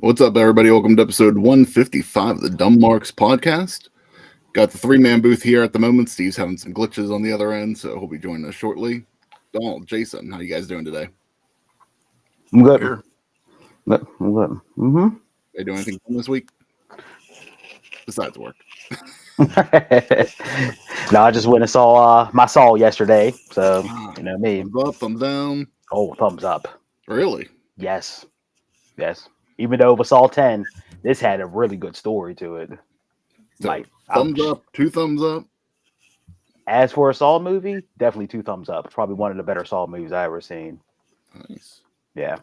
What's up, everybody? Welcome to episode 155 of the Dumb Marks podcast. Got the three-man booth here at the moment. Steve's having some glitches on the other end, so he'll be joining us shortly. Donald, Jason, how you guys doing today? I'm good. I'm good. Mm-hmm. They do anything fun this week besides work? No, I just went and saw my Saw yesterday. So you know me. Thumbs up, thumbs down. Oh, thumbs up. Really? Yes. Even though it was Saw 10, this had a really good story to it. So, thumbs up, two thumbs up. As for a Saw movie, definitely 2 thumbs up. Probably one of the better Saw movies I ever seen. Nice. Yeah.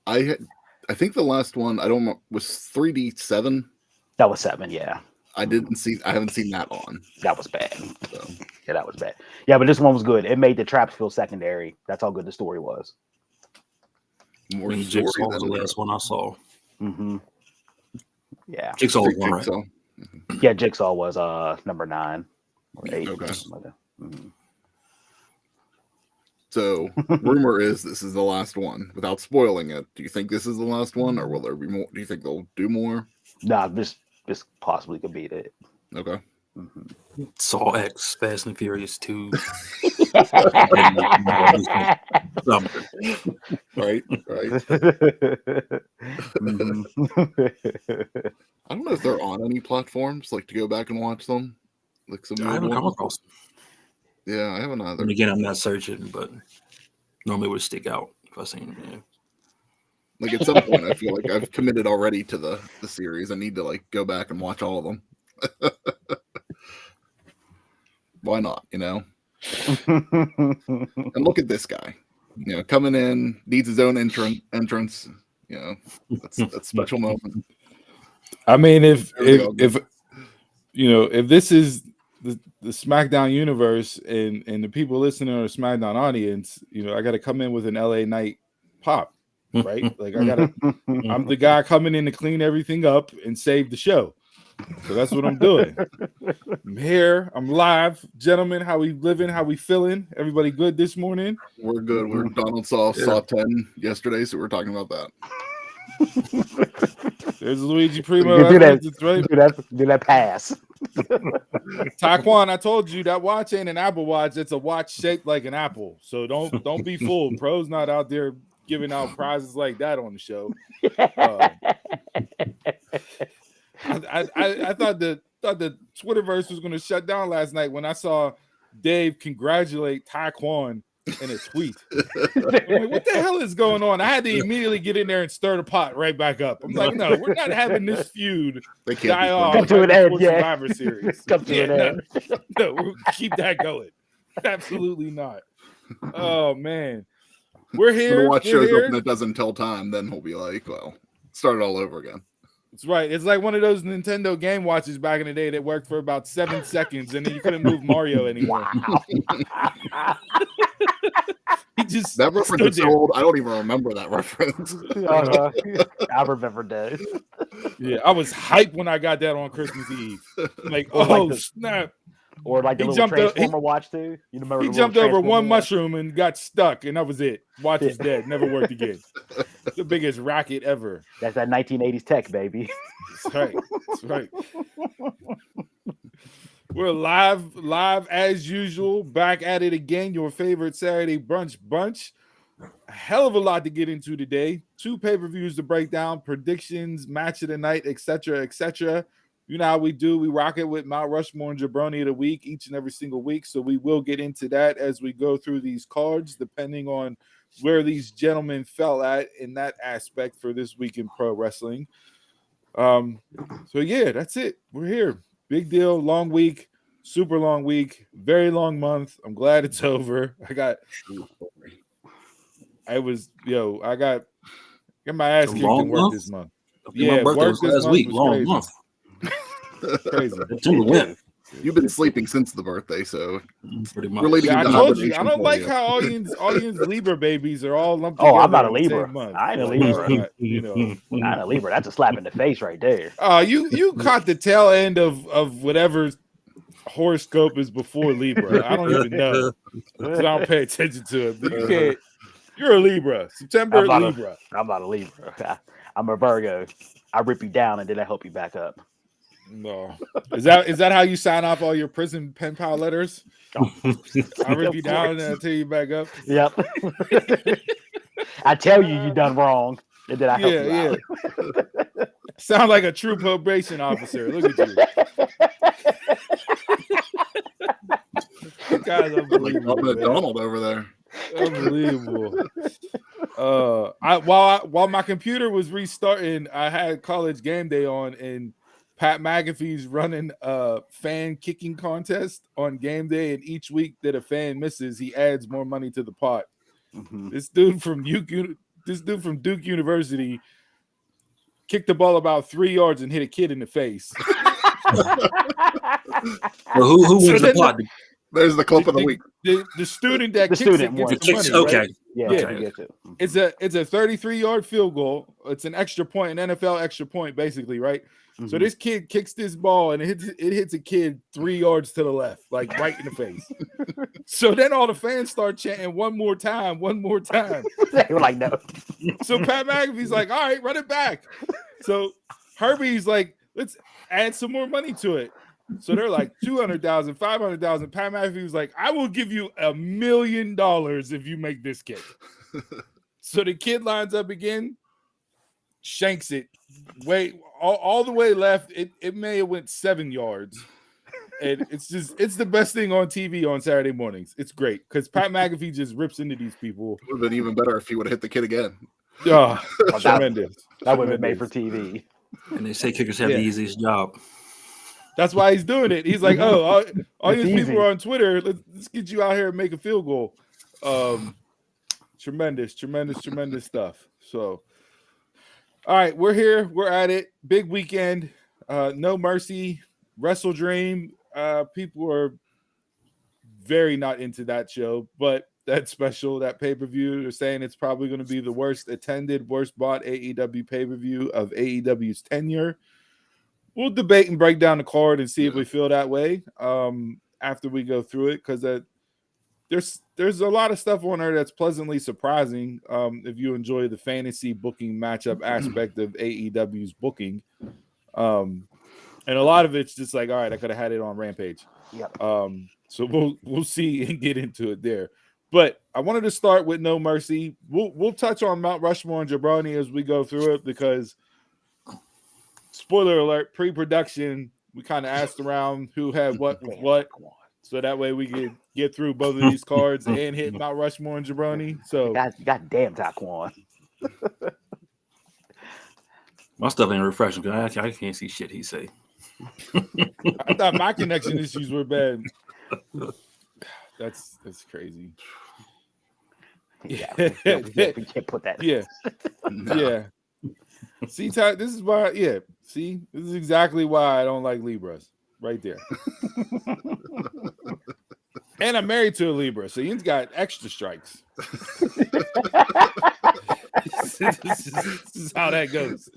I think the last one was 3D7. That was 7. Yeah. I haven't seen that on. That was bad. So. Yeah, that was bad. Yeah, but this one was good. It made the traps feel secondary. That's how good the story was. More Jigsaw was the last one I saw. Mm-hmm. Yeah. Jigsaw was one, right? Mm-hmm. Yeah, Jigsaw was number 9 or 8. Okay. Mm-hmm. So, rumor is this is the last one. Without spoiling it, do you think this is the last one, or will there be more? Do you think they'll do more? Nah, this possibly could be it. Okay. Mm-hmm. Saw X, Fast and Furious 2. Right. Mm-hmm. I don't know if they're on any platforms like to go back and watch them. Like some. I haven't come across them. Yeah, I haven't either. And again, I'm not searching, but normally it would stick out if I seen it. Yeah. Like at some point, I feel like I've committed already to the series. I need to like go back and watch all of them. Why not? You know. And look at this guy. You know, coming in, needs his own entrance. You know, that's a special moment. I mean, if you know, if this is the SmackDown universe and the people listening are a SmackDown audience, you know, I got to come in with an LA Knight pop, right? Like I'm the guy coming in to clean everything up and save the show. So that's what I'm doing. I'm here. I'm live. Gentlemen, how we living? How we feeling? Everybody good this morning? We're good. Donald saw 10 yesterday, so we're talking about that. There's Luigi Primo. Do right? that pass. Taquan, I told you that watch ain't an Apple Watch. It's a watch shaped like an apple. So don't be fooled. Pro's not out there giving out prizes like that on the show. I thought the Twitterverse was going to shut down last night when I saw Dave congratulate Taquan in a tweet. I'm like, what the hell is going on? I had to immediately get in there and stir the pot right back up. I'm like, no, we're not having this feud die off. Come to an end, Survivor Series. Come to an end. No, we'll keep that going. Absolutely not. Oh man, we're here. We'll watch shows open that doesn't tell time, then he'll be like, well, start it all over again. That's right. It's like one of those Nintendo game watches back in the day that worked for about 7 seconds, and then you couldn't move Mario anymore. Wow. That reference is so old. I don't even remember that reference. I remember that. Yeah, I was hyped when I got that on Christmas Eve. Like, snap! Or like the little Transformer watch too. You remember? He jumped over one mushroom and got stuck, and that was it. Watch is dead. Never worked again. The biggest racket ever. That's that 1980s tech, baby. That's right. That's right. We're live as usual. Back at it again. Your favorite Saturday brunch bunch. A hell of a lot to get into today. 2 pay-per-views to break down, predictions, match of the night, etc., etc. You know how we do. We rock it with Mount Rushmore and Jabroni of the week each and every single week. So we will get into that as we go through these cards, depending on where these gentlemen fell at in that aspect for this week in pro wrestling. So yeah, that's it. We're here. Big deal. Long week. Super long week. Very long month. I'm glad it's over. I got my ass kicked in work this month. Yeah, my birthday was last week. Long month. Crazy. You've been sleeping since the birthday, so pretty much. I told you, I don't like how all these Libra babies are all lumped together. Oh, I'm not a Libra. I ain't a Libra. Not a Libra. That's a slap in the face right there. You caught the tail end of whatever horoscope is before Libra. I don't even know. So I don't pay attention to it. But you can't. You're a Libra. September Libra. I'm not a Libra. I'm a Virgo. I rip you down and then I help you back up. No. Is that how you sign off all your prison pen pal letters? I rip you down and I tell you back up. Yep. I tell you done wrong, and then I help you out. Sound like a true probation officer. Look at you. Guys, unbelievable. Like Donald over there. Unbelievable. While my computer was restarting, I had College Game Day on, and Pat McAfee's running a fan kicking contest on game day, and each week that a fan misses, he adds more money to the pot. Mm-hmm. This dude from Duke University kicked the ball about 3 yards and hit a kid in the face. Well, who wins the pot? There's the clip of the week. The student that kicks it gets the money. Okay. Right? Yeah. Okay. It's a 33-yard field goal. It's an extra point, an NFL extra point, basically, right? Mm-hmm. So this kid kicks this ball and it hits a kid 3 yards to the left, like right in the face. So then all the fans start chanting one more time. They were like, no. So Pat McAfee's like, all right, run it back. So Herbie's like, let's add some more money to it. So they're like 200,000, 500,000. Pat McAfee was like, I will give you $1 million if you make this kick. So the kid lines up again, shanks it all the way left. It may have went 7 yards. And it's the best thing on TV on Saturday mornings. It's great because Pat McAfee just rips into these people. It would have been even better if he would have hit the kid again. Oh, tremendous. That would have been made for TV. And they say kickers have the easiest job. That's why he's doing it. He's like, oh, all these people are on Twitter. Let's get you out here and make a field goal. Tremendous stuff. So, all right, we're here. We're at it. Big weekend. No Mercy. WrestleDream. People are very not into that show, but that special, that pay-per-view, they're saying it's probably going to be the worst attended, worst bought AEW pay-per-view of AEW's tenure. We'll debate and break down the card and see if we feel that way after we go through it, because there's a lot of stuff on there that's pleasantly surprising if you enjoy the fantasy booking matchup aspect of AEW's booking. And a lot of it's just like, all right, I could have had it on Rampage. Yep. So we'll see and get into it there. But I wanted to start with No Mercy. We'll touch on Mount Rushmore and Jabroni as we go through it, because spoiler alert, pre-production, we kind of asked around who had what, so that way we could get through both of these cards and hit Mount Rushmore and Jabroni. So God damn Taquan. My stuff ain't refreshing because I can't see shit he say. I thought my connection issues were bad. That's crazy. Yeah, we can't put that. Yeah. No. Yeah. See, Ty, this is why. Yeah. See, this is exactly why I don't like Libras. Right there. And I'm married to a Libra, so he's got extra strikes. This is how that goes.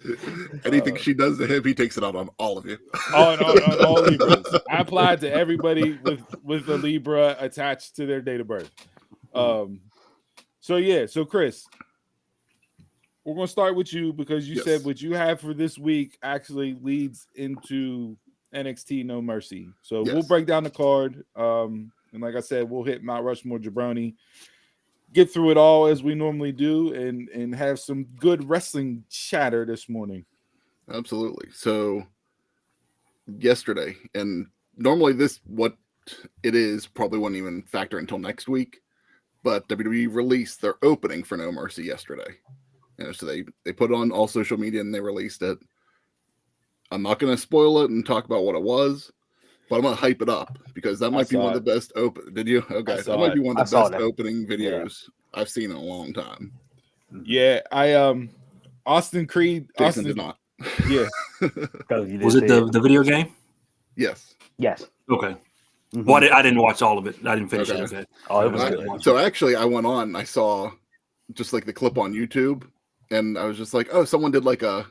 Anything she does to him, he takes it out on all of you. On all Libras. I applied to everybody with a Libra attached to their date of birth. So Chris, we're gonna start with you because you said what you have for this week actually leads into NXT No Mercy. So we'll break down the card. And like I said, we'll hit Mount Rushmore Jabroni, get through it all as we normally do, and have some good wrestling chatter this morning. Absolutely. So yesterday, and normally what it is probably wouldn't even factor until next week, but WWE released their opening for No Mercy yesterday. So they put it on all social media and they released it. I'm not going to spoil it and talk about what it was, but I'm going to hype it up because that might be one of the best open. Did you? Okay. That might be one of the best opening videos I've seen in a long time. Yeah. Austin Creed. Jason did not. Yeah. Was it the video game? Yes. Okay. Mm-hmm. Well, I didn't watch all of it. I didn't finish it. Okay. Oh, it was good. So actually, I went on and I saw just like the clip on YouTube, and I was just like, oh, someone did like a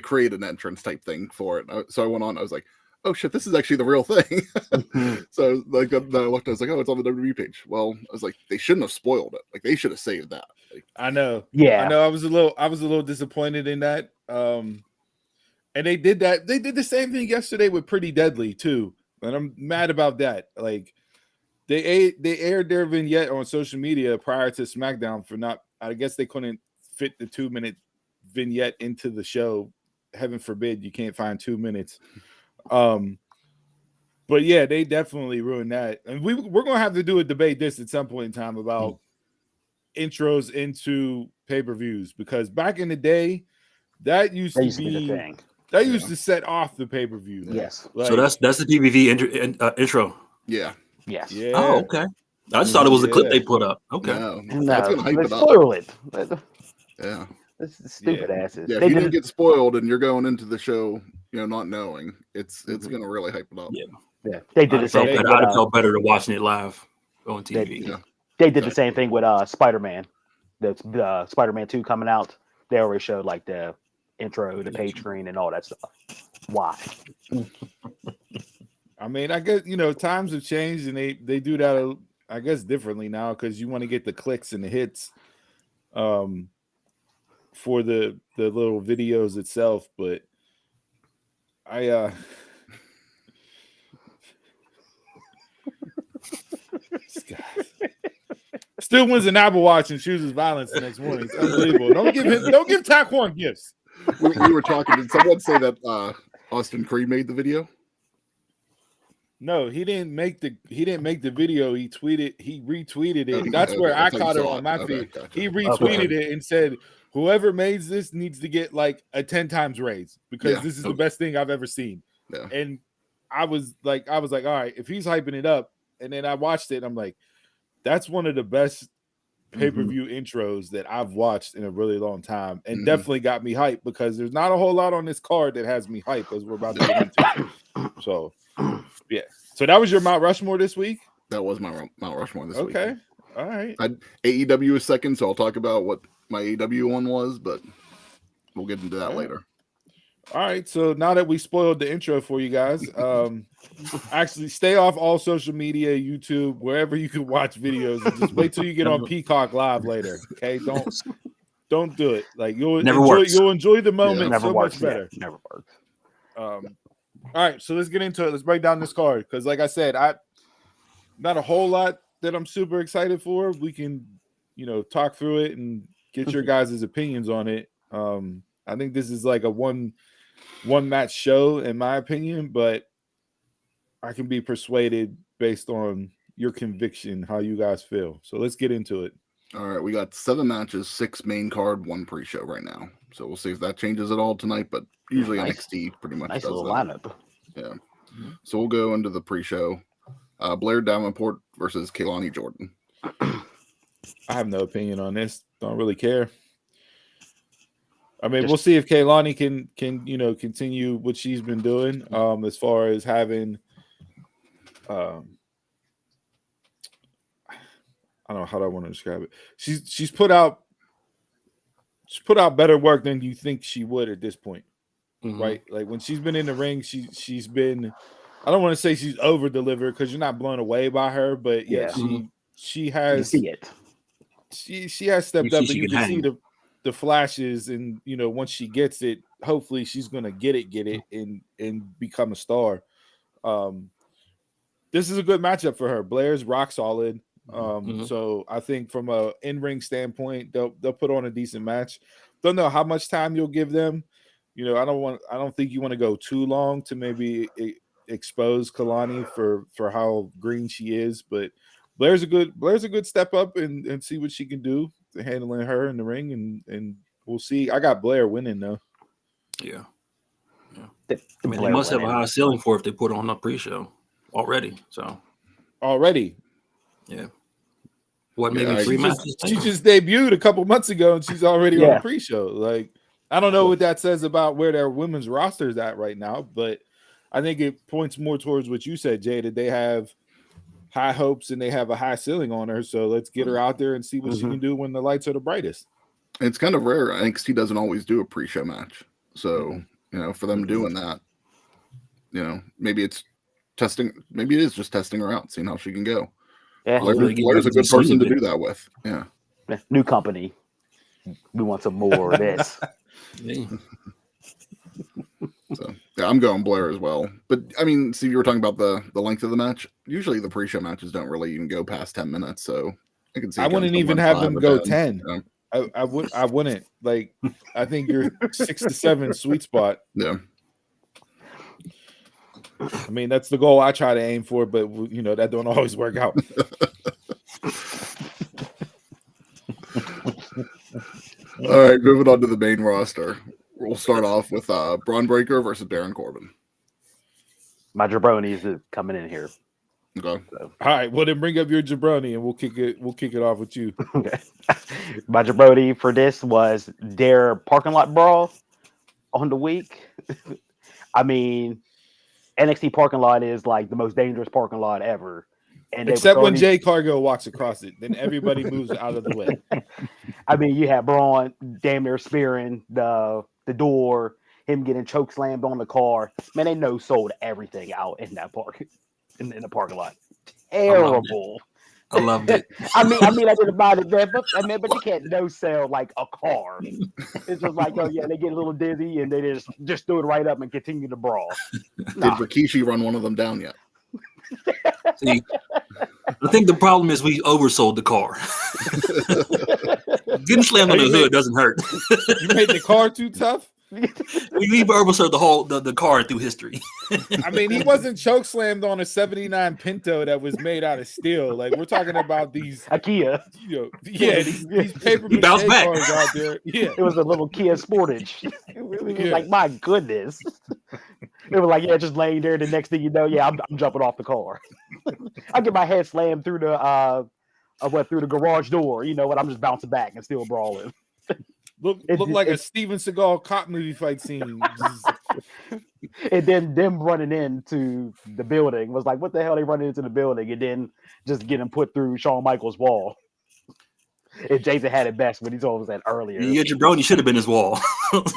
create an entrance type thing for it. So I went on. I was like, oh shit, this is actually the real thing. Mhm. So like I looked, I was like, oh, it's on the WWE page. Well, I was like, they shouldn't have spoiled it. Like they should have saved that. Like, I know. Yeah. I know. I was a little disappointed in that. And they did that. They did the same thing yesterday with Pretty Deadly too, and I'm mad about that. Like they aired their vignette on social media prior to SmackDown for not. I guess they couldn't fit the 2-minute vignette into the show. Heaven forbid you can't find 2 minutes. But yeah, they definitely ruined that, and we're gonna have to do a debate this at some point in time about intros into pay-per-views, because back in the day, that used That to used to be the be thing. that used to set off the pay-per-view. Yes. Like, So that's the PVV intro. yeah, Yes. yeah. Oh, okay. I just thought it was a clip Yeah. they put up. Okay. no, No, that's gonna hype they it up. spoil it. Yeah, This is stupid Yeah. asses. yeah. If They you did didn't it. get spoiled and you're going into the show, not knowing, it's gonna really hype it up. Yeah. Yeah, they did the I'd same have thing felt with better than watching it live on TV. Yeah. they did the same thing with Spider-Man. The Spider-Man 2 coming out. They already showed like the intro, the page screen, and all that stuff. Why? I mean, I guess times have changed, and they do that, I guess, differently now, because you want to get the clicks and the hits, for the little videos itself. But I this guy still wins an Apple Watch and chooses violence the next morning. It's unbelievable. Don't give Taquan gifts. We were talking. Did someone say that Austin Creed made the video? No, he didn't make the video. He retweeted it. Okay, That's where okay, I that's how you caught it saw on it. my Okay, feed. gotcha. He retweeted it and said, "Whoever made this needs to get like a 10 times raise, because Yeah. this is the best thing I've ever seen." Yeah. And I was like, all right, if he's hyping it up, and then I watched it, and I'm like, that's one of the best pay-per-view intros that I've watched in a really long time, and definitely got me hyped, because there's not a whole lot on this card that has me hyped, as we're about to get into. So yeah. So that was your Mount Rushmore this week? That was my Mount Rushmore this week. Okay. All right. AEW is second, so I'll talk about what my AEW one was, but we'll get into that Yeah. later. All right. So now that we spoiled the intro for you guys, actually stay off all social media, YouTube, wherever you can watch videos, and just wait till you get on Peacock Live later. Okay. Don't do it. Like you'll enjoy the moment Never so works. much better. Yeah, never works. All right, so let's get into it. Let's break down this card, because, like I said, not a whole lot that I'm super excited for. We can, talk through it and get your guys' opinions on it. I think this is like a one match show, in my opinion, but I can be persuaded based on your conviction, how you guys feel. So let's get into it. All right, we got 7 matches, 6 main card, 1 pre-show right now. So we'll see if that changes at all tonight, but usually Nice. NXT pretty much Nice does little that. lineup. Yeah. So we'll go into the pre-show. Blair Davenport versus Kaylani Jordan. I have no opinion on this. Don't really care. I mean, we'll see if Kaylani can continue what she's been doing, as far as having I don't know how I want to describe it. She's put out better work than you think she would at this point. Right? Like when she's been in the ring, she's been, I don't want to say she's over delivered, because you're not blown away by her, but yeah, she has, you see it. She has stepped up, and you can see hang. the flashes, and once she gets it, hopefully she's gonna get it and become a star. This is a good matchup for her. Blair's rock solid. So I think from a in-ring standpoint, they'll put on a decent match. Don't know how much time you'll give them. I don't think you want to go too long to maybe expose Kalani for how green she is, but Blair's a good step up and see what she can do to handling her in the ring, and we'll see. I got Blair winning though. Yeah. The I mean, they Blair must have a winning. high ceiling for if they put on a pre-show already. So Already. yeah. What, maybe 3 matches? She just debuted a couple months ago, and she's already on the pre-show. Like, I don't know what that says about where their women's roster is at right now, but I think it points more towards what you said, Jay, that they have high hopes and they have a high ceiling on her. So let's get her out there and see what she can do when the lights are the brightest. It's kind of rare. NXT doesn't always do a pre-show match. So, for them doing that, maybe it's testing. Maybe it is just testing her out, seeing how she can go. Yeah, Blair's a good person to do that with. Yeah. New company. We want some more of this. Yeah. So yeah, I'm going Blair as well. But I mean, see, you were talking about the length of the match. Usually the pre-show matches don't really even go past 10 minutes. So I can see. I wouldn't even have them go 10. I wouldn't. Like, I think you're 6 to 7 sweet spot. Yeah. I mean, that's the goal I try to aim for, but that don't always work out. All right, moving on to the main roster. We'll start off with Braun Breaker versus Baron Corbin. My jabronis is coming in here. Okay. So. All right, well then bring up your jabroni and we'll kick it off with you. Okay. My jabroni for this was their parking lot brawl on the week. I mean, NXT parking lot is like the most dangerous parking lot ever. And except when Jay Cargill walks across it, then everybody moves out of the way. I mean, you have Braun damn near spearing the door, him getting choke slammed on the car. Man, they no sold everything out in that park in the parking lot. Terrible. I loved it. I mean, I didn't mind it, man, but you can't no sell like a car. It's just like, oh yeah, they get a little dizzy and they just threw it right up and continue to brawl. Did Rikishi run one of them down yet? See, I think the problem is we oversold the car. Getting slammed on the hood doesn't hurt. You made the car too tough? We oversold the car through history. I mean, he wasn't choke slammed on a 79 Pinto that was made out of steel. Like, we're talking about these IKEA. These paper mache cars out there. Yeah, it was a little Kia Sportage. It was like, my goodness. It was like, yeah, just laying there. The next thing you know, I'm jumping off the car. I get my head slammed through through the garage door. You know what? I'm just bouncing back and still brawling. Look like a Steven Seagal cop movie fight scene. And then them running into the building was like, what the hell? They running into the building and then just getting put through Shawn Michaels' wall. And Jason had it best when he told us that earlier. Yeah, jabroni should have been his wall.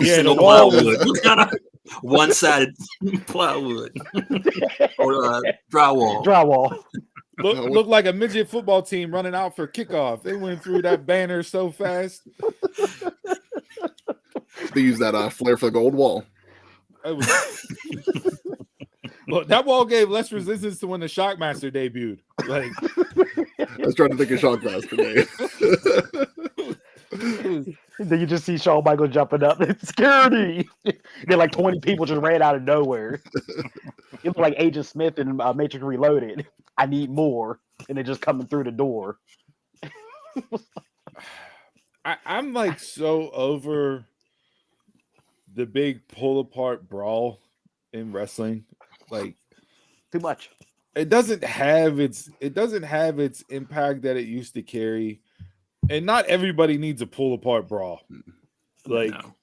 Yeah, the wall plywood. One-sided plywood or drywall. Looked like a midget football team running out for kickoff. They went through that banner so fast. They used that flare for the gold wall. Look, that wall gave less resistance to when the Shockmaster debuted. Like, I was trying to think of Shockmaster. Then you just see Shawn Michaels jumping up. Security. Then like 20 people just ran out of nowhere. It was like Agent Smith and Matrix Reloaded. I need more, and they're just coming through the door. I'm like so over the big pull apart brawl in wrestling. Like, too much. It doesn't have its impact that it used to carry. And not everybody needs a pull apart brawl. Like, no.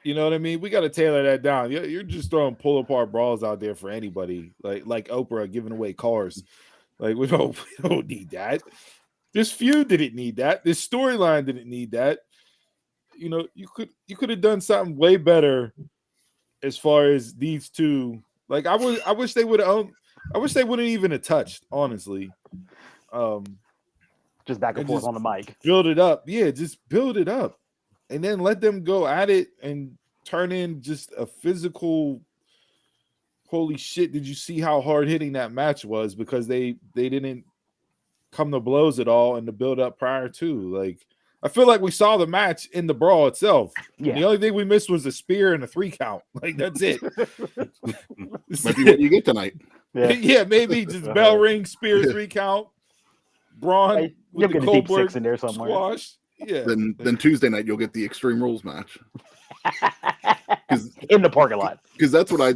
You know what I mean? We got to tailor that down. You're just throwing pull apart brawls out there for anybody. Like Oprah giving away cars. Like, we don't need that. This feud didn't need that. This storyline didn't need that. You know, you could have done something way better as far as these two. Like, I wish they would have. I wish they wouldn't even have touched, honestly. Just back and forth on the mic. Build it up. Yeah, just build it up. And then let them go at it and turn in just a physical. Holy shit, did you see how hard hitting that match was? Because they didn't come to blows at all in the build up prior to. Like, I feel like we saw the match in the brawl itself. Yeah. The only thing we missed was a spear and a 3 count. Like, that's it. Might be what you get tonight. Yeah, maybe just bell ring, spear, 3 count. Braun with the Goldberg in there somewhere. Squash. Yeah. Then Tuesday night you'll get the Extreme Rules match. In the parking lot. Because that's what I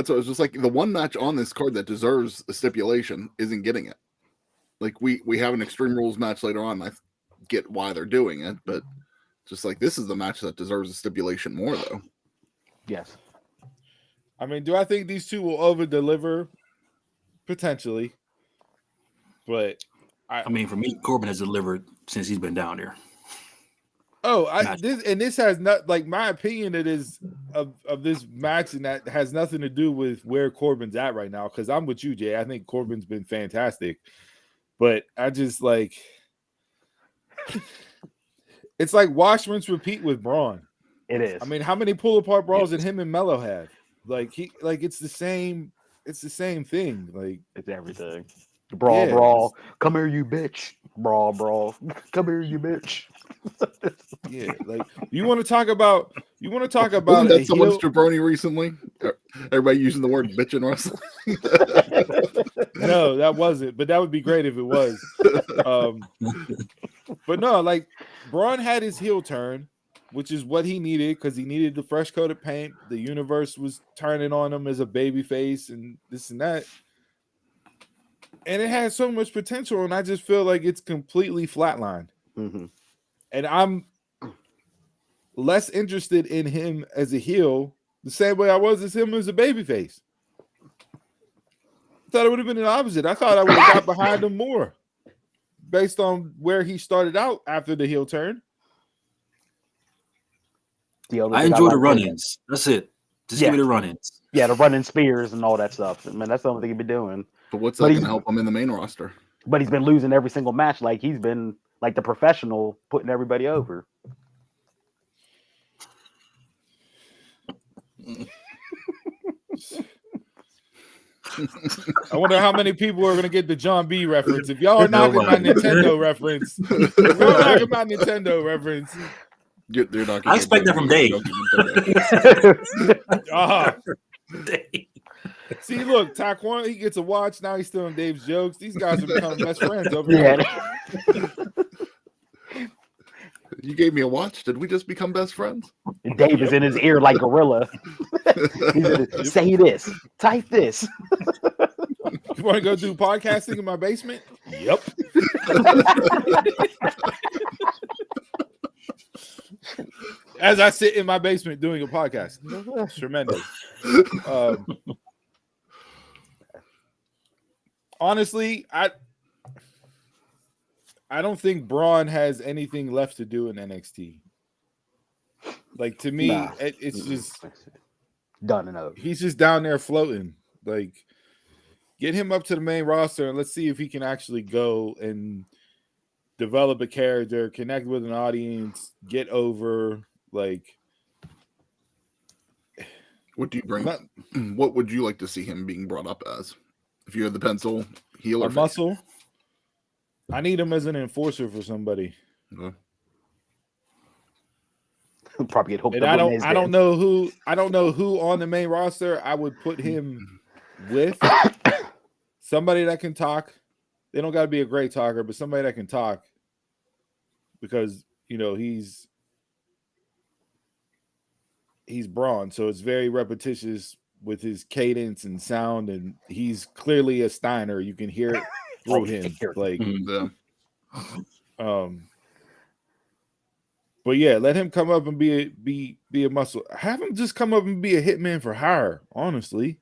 was just like, the one match on this card that deserves a stipulation isn't getting it. Like, we have an Extreme Rules match later on. I get why they're doing it, but just like, this is the match that deserves a stipulation more, though. Yes. I mean, do I think these two will over deliver? Potentially. But I mean, for me, Corbin has delivered since he's been down there. Oh, this has not, like, my opinion. It is of this match, and that has nothing to do with where Corbin's at right now. Because I'm with you, Jay. I think Corbin's been fantastic, but I just like it's like wash, rinse, repeat with Braun. It is. I mean, how many pull apart brawls did him and Mello have? Like it's the same. It's the same thing. Like it's everything. Brawl. Come here, you bitch. Brawl. Come here, you bitch. Yeah, like you want to talk about Wasn't that someone's jabroni recently? Everybody using the word bitch in wrestling. No, that wasn't, but that would be great if it was. But no, like Braun had his heel turn, which is what he needed because he needed the fresh coat of paint. The universe was turning on him as a baby face and this and that. And it had so much potential, and I just feel like it's completely flatlined. Mm-hmm. And I'm less interested in him as a heel the same way I was as him as a babyface. I thought it would have been the opposite. I thought I would have got behind him more based on where he started out after the heel turn. I enjoy the run-ins. That's it. Just give me the run-ins. Yeah, the running spears and all that stuff. I mean, that's the only thing he's been doing. But what's that going to help him in the main roster? But he's been losing every single match. Like he's been like the professional putting everybody over. I wonder how many people are going to get the John B reference. If y'all are knocking my Nintendo reference, They're not I expect that from Dave. See, look, Taquan, he gets a watch. Now he's stealing Dave's jokes. These guys are becoming best friends over here. You gave me a watch. Did we just become best friends? Dave is in his ear like gorilla. Say this. Type this. You want to go do podcasting in my basement? Yep. As I sit in my basement doing a podcast. It's tremendous. Honestly, I don't think Braun has anything left to do in NXT. Like to me, it's just done and over. He's just down there floating. Like, get him up to the main roster and let's see if he can actually go and develop a character, connect with an audience, get over. Like, what do you bring? What would you like to see him being brought up as? If you had the pencil, heel or muscle, I need him as an enforcer for somebody. Okay. Probably get hooked and up. I don't know who on the main roster I would put him with. Somebody that can talk. They don't got to be a great talker, but somebody that can talk. Because he's Braun, so it's very repetitious with his cadence and sound, and he's clearly a Steiner. You can hear it through him. Like, but yeah, let him come up and be a muscle. Have him just come up and be a hitman for hire. Honestly,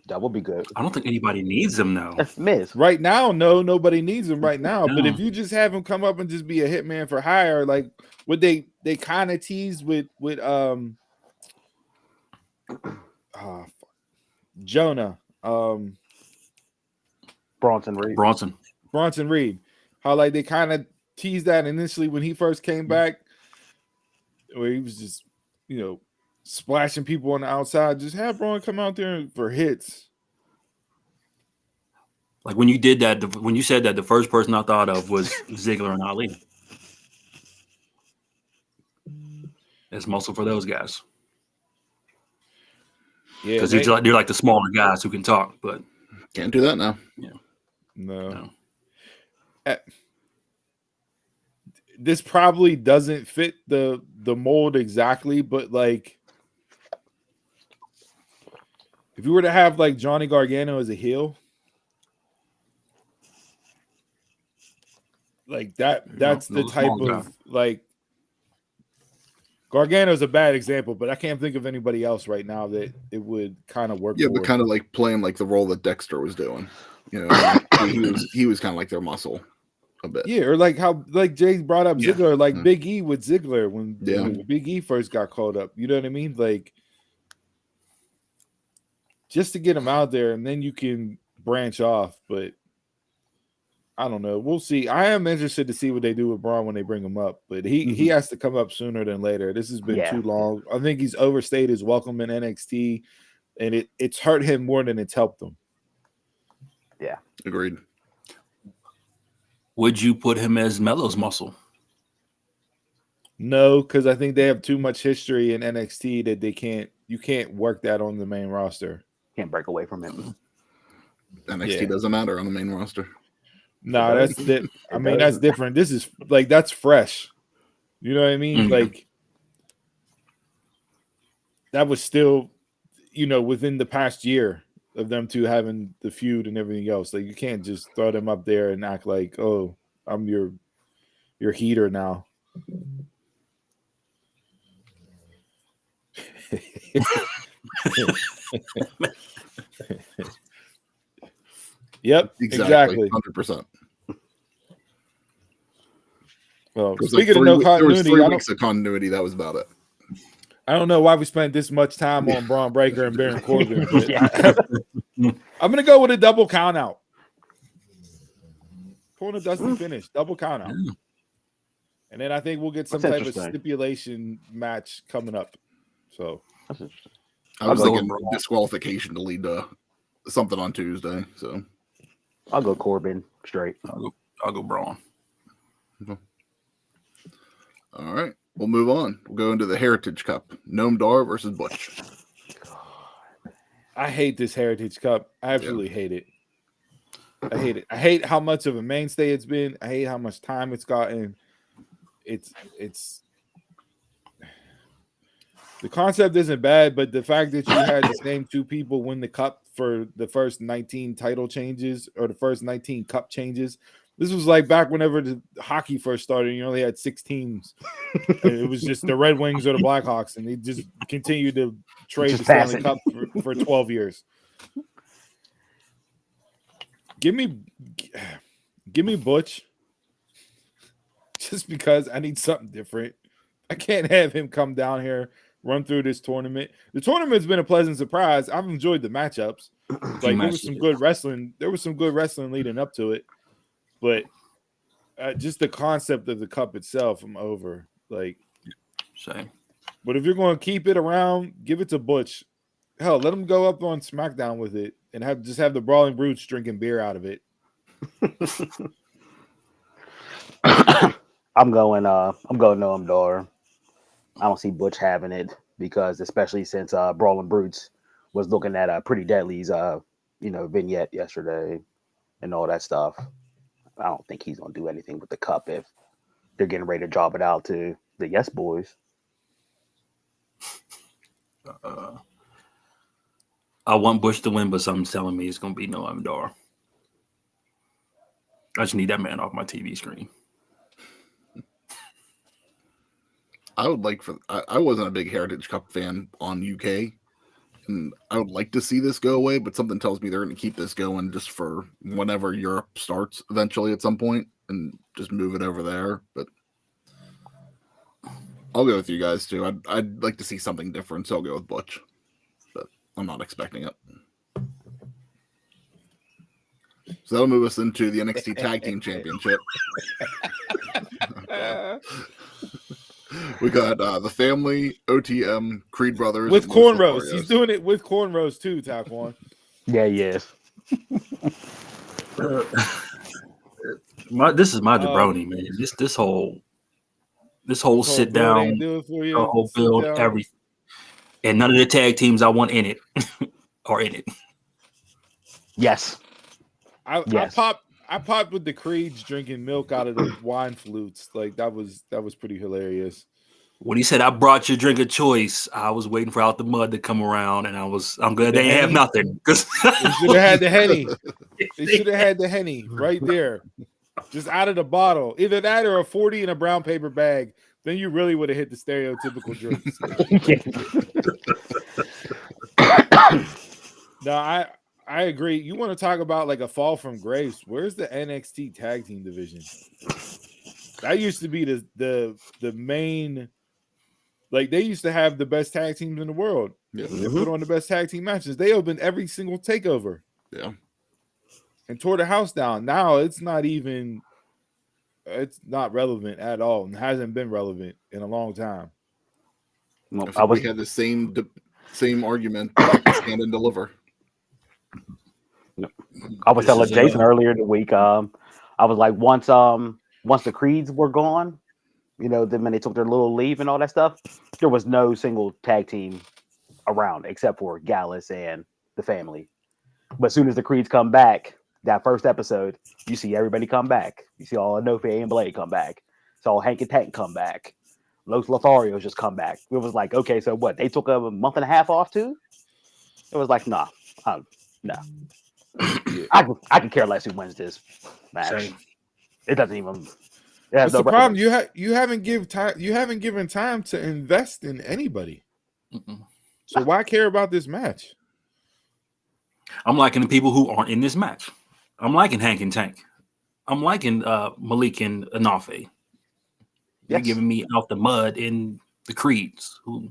that would be good. I don't think anybody needs him now. That's Miz. Right now, no, nobody needs him right now. No. But if you just have him come up and just be a hitman for hire, like what they kind of tease with Jonah, Bronson Reed. How like they kind of teased that initially when he first came back, where he was just splashing people on the outside. Just have Braun come out there for hits. Like when you did that, when you said that, the first person I thought of was Ziggler and Ali. It's muscle for those guys. Yeah, because they're like the smaller guys who can talk, but can't do that now. Yeah, no. This probably doesn't fit the mold exactly, but like, if you were to have like Johnny Gargano as a heel, like that's the type of like. Gargano's a bad example, but I can't think of anybody else right now that it would kind of work. Yeah, but kind of like playing like the role that Dexter was doing. He was kind of like their muscle a bit. Yeah, or like how like Jay brought up Ziggler, like Big E with Ziggler when Big E first got called up. You know what I mean? Like just to get him out there, and then you can branch off. But I don't know. We'll see. I am interested to see what they do with Braun when they bring him up, but he has to come up sooner than later. This has been too long. I think he's overstayed his welcome in NXT, and it's hurt him more than it's helped him. Yeah, agreed. Would you put him as Melo's muscle? No, because I think they have too much history in NXT that you can't work that on the main roster. Can't break away from him. NXT doesn't matter on the main roster. No, that's that. I mean, that's different. This is like that's fresh. You know what I mean? Mm-hmm. Like that was still, within the past year of them two having the feud and everything else. Like you can't just throw them up there and act like, oh, I'm your heater now. Yep, exactly. 100%. Well, speaking of no continuity, there was 3 weeks of continuity. That was about it. I don't know why we spent this much time on Braun Breaker and Baron Corbin. I'm going to go with a double count out. Pulling a Dustin finish, double count out. And then I think we'll get some type of stipulation match coming up. So I was thinking disqualification to lead to something on Tuesday. So I'll go Corbin straight. I'll go Braun. Okay. All right. We'll move on. We'll go into the Heritage Cup. Noam Dar versus Butch. I hate this Heritage Cup. I absolutely hate it. I hate it. I hate how much of a mainstay it's been. I hate how much time it's gotten. It's the concept isn't bad, but the fact that you had the same 2 people win the cup for the first 19 title changes or the first 19 cup changes. This was like back whenever the hockey first started. You only had 6 teams. It was just the Red Wings or the Blackhawks, and they just continued to trade the Stanley Cup for 12 years. Give me Butch, just because I need something different. I can't have him come down here, run through this tournament. The tournament's been a pleasant surprise. I've enjoyed the matchups. Like there was some good wrestling. There was some good wrestling leading up to it. But just the concept of the cup itself, I'm over. Like, same. But if you're going to keep it around, give it to Butch. Hell, let him go up on SmackDown with it and have the Brawling Brutes drinking beer out of it. I'm going Noam Dar. I don't see Butch having it because, especially since Brawling Brutes was looking at Pretty Deadly's vignette yesterday and all that stuff. I don't think he's going to do anything with the cup if they're getting ready to drop it out to the Yes Boys. I want Bush to win, but something's telling me it's going to be Noam Dar. I just need that man off my TV screen. I would like I wasn't a big Heritage Cup fan on UK, and I would like to see this go away, but something tells me they're going to keep this going just for whenever Europe starts eventually at some point and just move it over there. But I'll go with you guys too. I'd like to see something different, so I'll go with Butch, but I'm not expecting it. So that'll move us into the NXT Tag Team Championship. We got the Family, OTM, Creed Brothers. With cornrows. He's doing it with cornrows too, Taquan. Yeah, he is. This is my jabroni, man. This whole sit down, the whole build, everything. And none of the tag teams I want in it are in it. Yes. I popped with the Creeds drinking milk out of the wine flutes. Like that was pretty hilarious. When he said I brought your drink of choice, I was waiting for Out the Mud to come around, and I'm glad they didn't have nothing. They should have had the Henny. They should have had the Henny right there, just out of the bottle. Either that or a 40 in a brown paper bag. Then you really would have hit the stereotypical drinks. No, I agree. You want to talk about like a fall from grace? Where's the NXT tag team division? That used to be the main. Like they used to have the best tag teams in the world. Yeah. They put on the best tag team matches. They opened every single takeover. Yeah. And tore the house down. Now it's not relevant at all and hasn't been relevant in a long time. Well, we had the same argument back to Stand and Deliver. I was telling Jason earlier in the week, I was like, once the Creeds were gone, then when they took their little leave and all that stuff, there was no single tag team around except for Gallus and the family. But as soon as the Creeds come back, that first episode, you see everybody come back. You see all Inoue and Blade come back. It's all Hank and Tank come back. Los Lotharios just come back. It was like, okay, so what? They took a month and a half off too? It was like, no. I can care less who wins this match. Same. It doesn't even. That's the problem. You haven't given time to invest in anybody. So why care about this match? I'm liking the people who aren't in this match. I'm liking Hank and Tank. I'm liking Malik and Inoue. You're giving me Out the Mud in the Creeds, who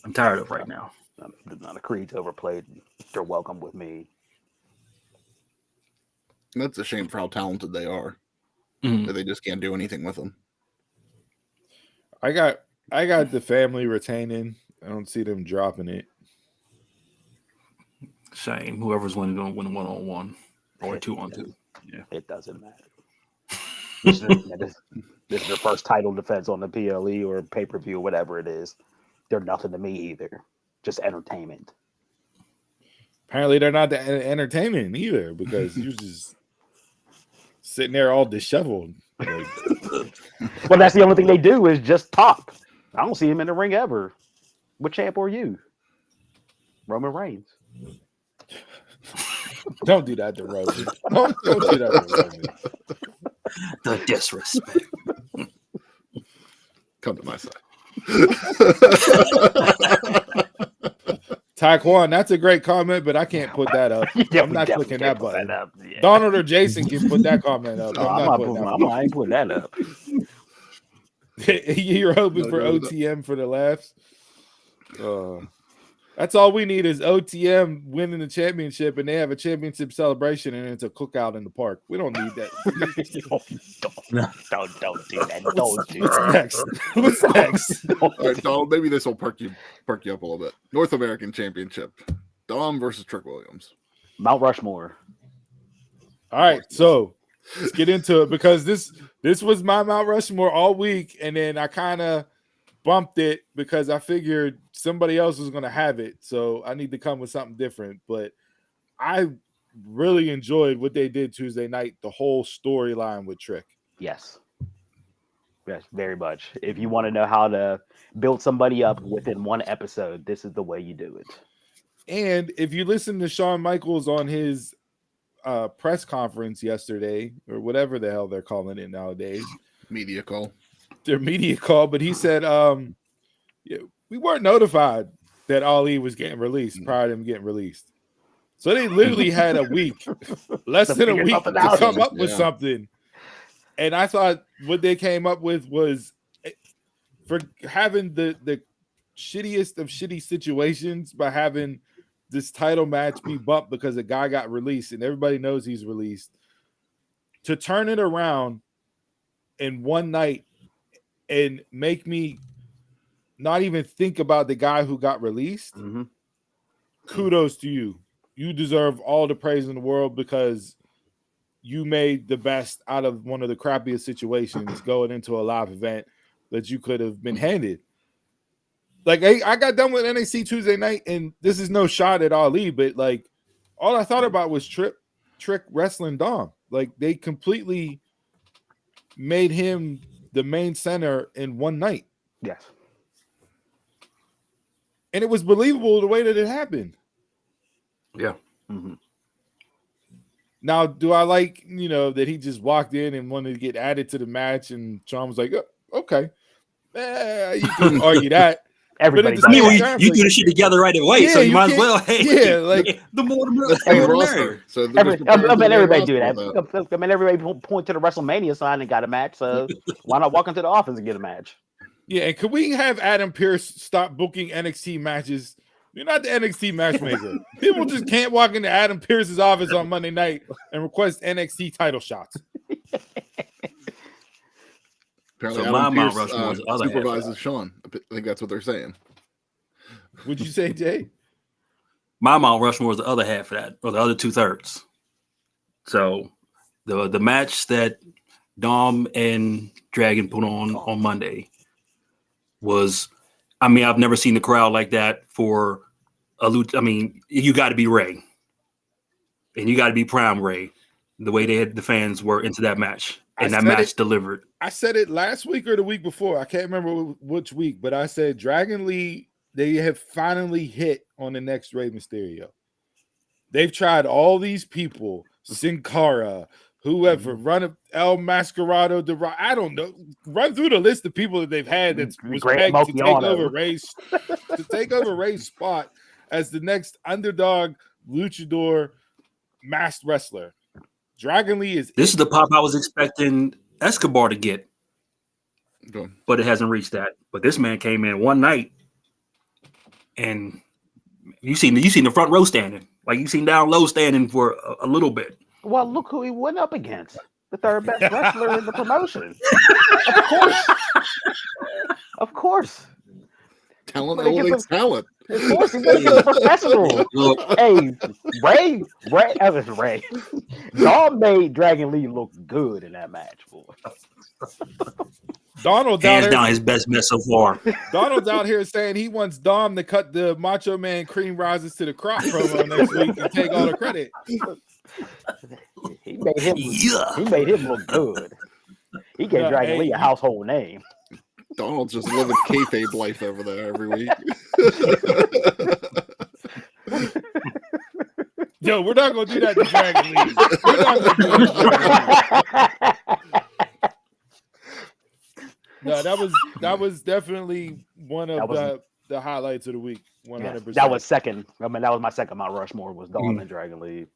I'm tired of right now. The Creeds overplayed. They're welcome with me. That's a shame for how talented they are. That they just can't do anything with them. I got the family retaining. I don't see them dropping it. Shame. Whoever's winning going to win 1-on-1 or 2-on-2. Yeah, it doesn't matter. This is their first title defense on the PLE or pay-per-view, whatever it is. They're nothing to me either. Just entertainment. Apparently, they're not the entertainment either because you're just sitting there all disheveled. Like, well, that's the only thing they do is just talk. I don't see him in the ring ever. What champ are you? Roman Reigns. Don't do that to Roman. Don't do that to Roman. The disrespect. Come to my side. Taekwon, that's a great comment, but I can't put that up. I'm not clicking that button. Yeah. Donald or Jason can put that comment up. I ain't putting that up. You're hoping for OTM for the laughs. That's all we need is OTM winning the championship, and they have a championship celebration, and it's a cookout in the park. We don't need that. Don't do that. Don't do What's that. next? What's next? All right, Donald, maybe this will perk you up a little bit. North American Championship. Dom versus Trick Williams. Mount Rushmore. All right, so let's get into it because this was my Mount Rushmore all week, and then I kind of bumped it because I figured somebody else was going to have it, so I need to come with something different. But I really enjoyed what they did Tuesday night, the whole storyline with Trick. Yes, very much. If you want to know how to build somebody up within one episode, this is the way you do it. And if you listen to Shawn Michaels on his press conference yesterday, or whatever the hell they're calling it nowadays, media call. Their media call, but he said, we weren't notified that Ali was getting released prior to him getting released. So they literally had a week, less than a week to come up with something. And I thought what they came up with was for having the shittiest of shitty situations by having this title match be bumped because a guy got released and everybody knows he's released, to turn it around in one night and make me not even think about the guy who got released. Mm-hmm. Kudos to you. You deserve all the praise in the world because you made the best out of one of the crappiest situations going into a live event that you could have been handed. Like, I got done with NXT Tuesday night, and this is no shot at Ali, but like, all I thought about was Trick wrestling Dom. Like, they completely made him the main center in one night. Yes. And it was believable the way that it happened. Yeah. Mm-hmm. Now, do I like, that he just walked in and wanted to get added to the match and Sean was like, oh, okay. You can argue that. Everybody, you do this shit together right away, so you might as well. Hey, like the more the merrier. So everybody do that. I mean, everybody point to the WrestleMania sign and got a match. So why not walk into the office and get a match? Yeah, and could we have Adam Pearce stop booking NXT matches? You're not the NXT matchmaker. People just can't walk into Adam Pearce's office on Monday night and request NXT title shots. Apparently, So Adam my Mount Pearce Rushmore is the other half of supervises that. Sean. I think that's what they're saying. Would you say, Jay? My Mount Rushmore is the other half of that, or the other 2/3. So the match that Dom and Dragon put on Monday was, I mean, I've never seen the crowd like that for a I mean, you got to be Ray, and you got to be Prime Ray. The way the fans were into that match, and that match delivered. I said it last week or the week before. I can't remember which week, but I said Dragon Lee, they have finally hit on the next Rey Mysterio. They've tried all these people, Sin Cara, whoever, run up El Mascarado, I don't know, run through the list of people that they've had that was pegged to take over Ray's spot as the next underdog luchador masked wrestler. Dragon Lee is. This is the pop I was expecting Escobar to get, but it hasn't reached that. But this man came in one night, and you seen the front row standing, like you seen down low standing for a little bit. Well, look who he went up against. The third best wrestler in the promotion. Of course. Of course. Talent elevates talent. Of course, he makes it professional. Hey, Ray. Dom made Dragon Lee look good in that match, boy. Donald's hands down his best bet so far. Donald's out here saying he wants Dom to cut the Macho Man cream rises to the crop promo next week and take all the credit. He made him look good. He gave Dragon Lee a household name. Donald's just living kayfabe life over there every week. Yo, we're not gonna do that to Dragon Lee. We're not gonna do that. No, that was definitely one of the highlights of the week. 100%. That was second. I mean, that was my second Mount Rushmore was Dom and Dragon Lee.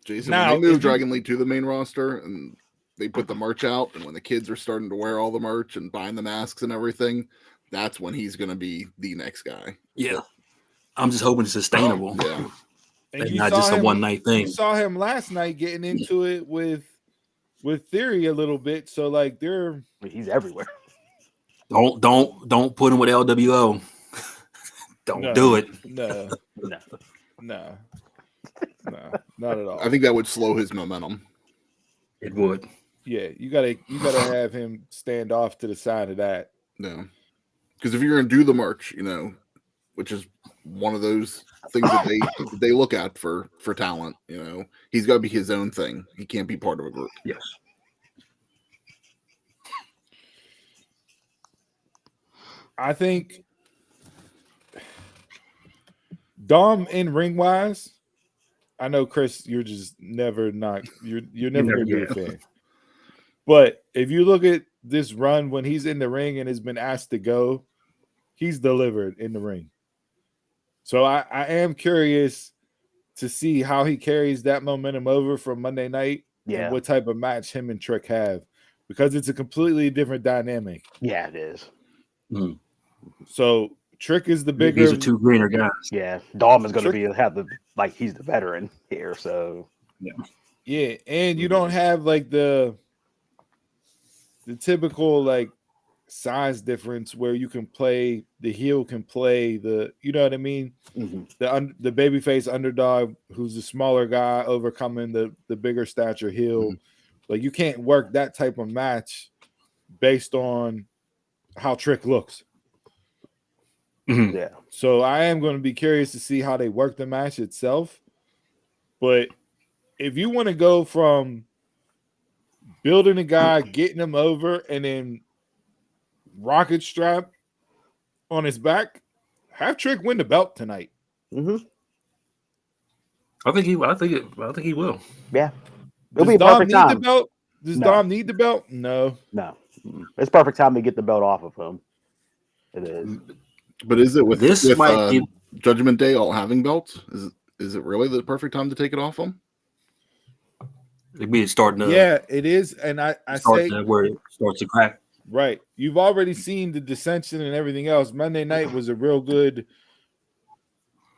Jason, when they moved Dragon Lee to the main roster and they put the merch out, and when the kids are starting to wear all the merch and buying the masks and everything, that's when he's going to be the next guy. Yeah. I'm just hoping it's sustainable. Yeah. And not just a one-night thing. You saw him last night getting into it with Theory a little bit. So, like, he's everywhere. Don't put him with LWO. Don't do it. No, not at all. I think that would slow his momentum. It would. Yeah, you gotta have him stand off to the side of that. No, because if you're gonna do the merch, which is one of those things that they look at for talent, he's got to be his own thing. He can't be part of a group. Yes. I think Dom in ring wise, I know Chris, you're just never gonna be a fan. But if you look at this run when he's in the ring and has been asked to go, he's delivered in the ring. So I am curious to see how he carries that momentum over from Monday night and what type of match him and Trick have, because it's a completely different dynamic. Yeah, it is. Mm. So Trick is the bigger. These are two greener guys. Yeah, Dom is going to he's the veteran here. So yeah, and you don't have like the typical like size difference where you can play the heel can play the, you know what I mean? Mm-hmm. The babyface underdog who's the smaller guy overcoming the bigger stature heel. Mm-hmm. Like you can't work that type of match based on how Trick looks. Mm-hmm. Yeah. So I am going to be curious to see how they work the match itself. But if you want to go from building a guy, getting him over, and then rocket strap on his back, have Trick win the belt tonight. Mm-hmm. I think he will. Yeah. It'll be a perfect time. The belt? Does Dom need the belt? No. It's perfect time to get the belt off of him. It is. But is it with Judgment Day all having belts? Is it really the perfect time to take it off them? It'd be starting to. Yeah, it is, and I say where it starts to crack. Right. You've already seen the dissension and everything else. Monday night was a real good,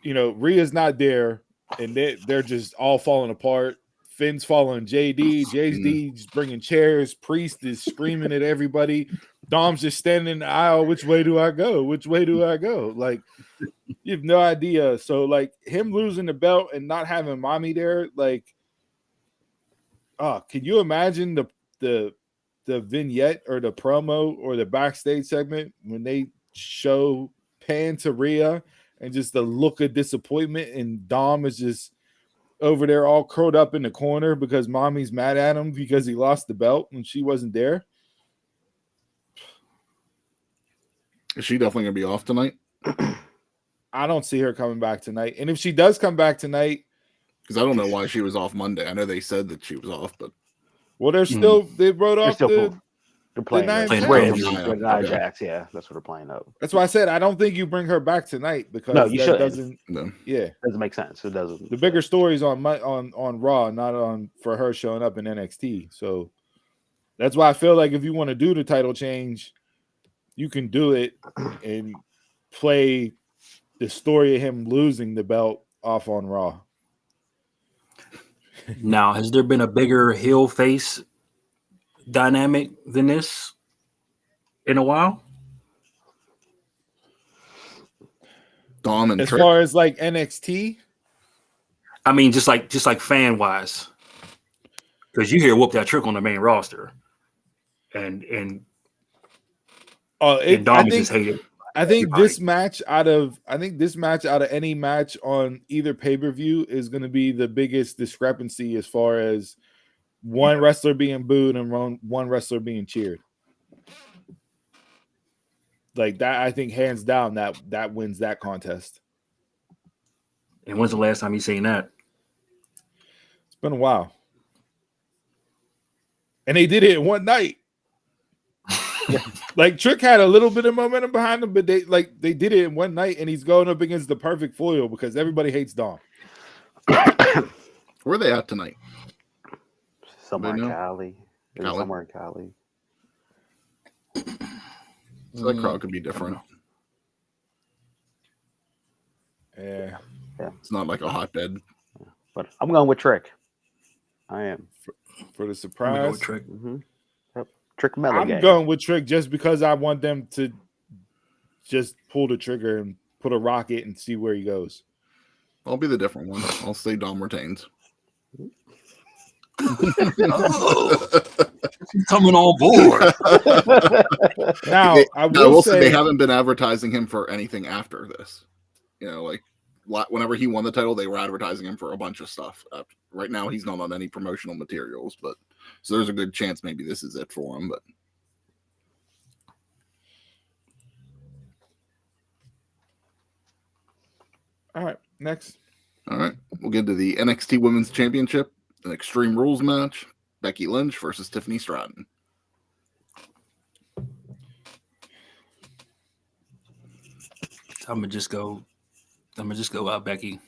Rhea's not there, and they're just all falling apart. Finn's following JD. JD's bringing chairs. Priest is screaming at everybody. Dom's just standing in the aisle. Which way do I go? Which way do I go? Like, you have no idea. So, like, him losing the belt and not having mommy there, like, can you imagine the vignette or the promo or the backstage segment when they show pan to Rhea and just the look of disappointment, and Dom is just over there all curled up in the corner because mommy's mad at him because he lost the belt and she wasn't there? Is she definitely going to be off tonight? I don't see her coming back tonight. And if she does come back tonight, because I don't know why she was off Monday. I know they said that she was off, but they're still they wrote off they're playing Jacks. Yeah, that's what they're playing up. That's why I said I don't think you bring her back tonight because no, you should. Doesn't make sense. It doesn't. The bigger stories on Raw, not on for her showing up in NXT. So that's why I feel like if you want to do the title change, you can do it and play the story of him losing the belt off on Raw. Now, has there been a bigger heel face dynamic than this in a while? Dom and as Trick. far as like NXT, I mean, just like fan wise, because you hear whoop that Trick on the main roster, and Dom is just hated. I think this match out of any match on either pay-per-view is going to be the biggest discrepancy as far as one wrestler being booed and one wrestler being cheered. Like that, I think hands down that wins that contest. And when's the last time you seen that? It's been a while. And they did it in one night. Like Trick had a little bit of momentum behind him, but they did it in one night, and he's going up against the perfect foil because everybody hates Dom. Where are they at tonight? Somewhere in Cali. Somewhere in Cali. So that crowd could be different. Yeah. It's not like a hotbed. But I'm going with Trick. I am. For the surprise. With Trick. Mm-hmm. Trick Mello I'm going with Trick just because I want them to just pull the trigger and put a rocket and see where he goes. I'll be the different one. I'll say Dom retains. Coming on board. Now, I will say they haven't been advertising him for anything after this. Like whenever he won the title, they were advertising him for a bunch of stuff. Right now, he's not on any promotional materials, but so there's a good chance maybe this is it for him. But all right, next. All right, we'll get to the NXT Women's Championship, an Extreme Rules match: Becky Lynch versus Tiffany Stratton. I'm gonna just go out, Becky.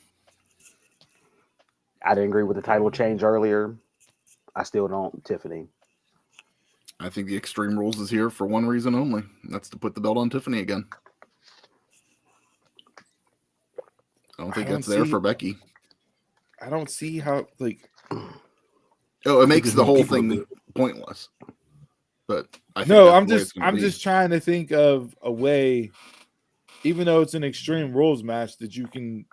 I didn't agree with the title change earlier. I still don't, Tiffany. I think the Extreme Rules is here for one reason only. And that's to put the belt on Tiffany again. I don't think that's there for Becky. I don't see how, like... Oh, it makes the whole thing pointless. But I think I'm just trying to think of a way, even though it's an Extreme Rules match, that you can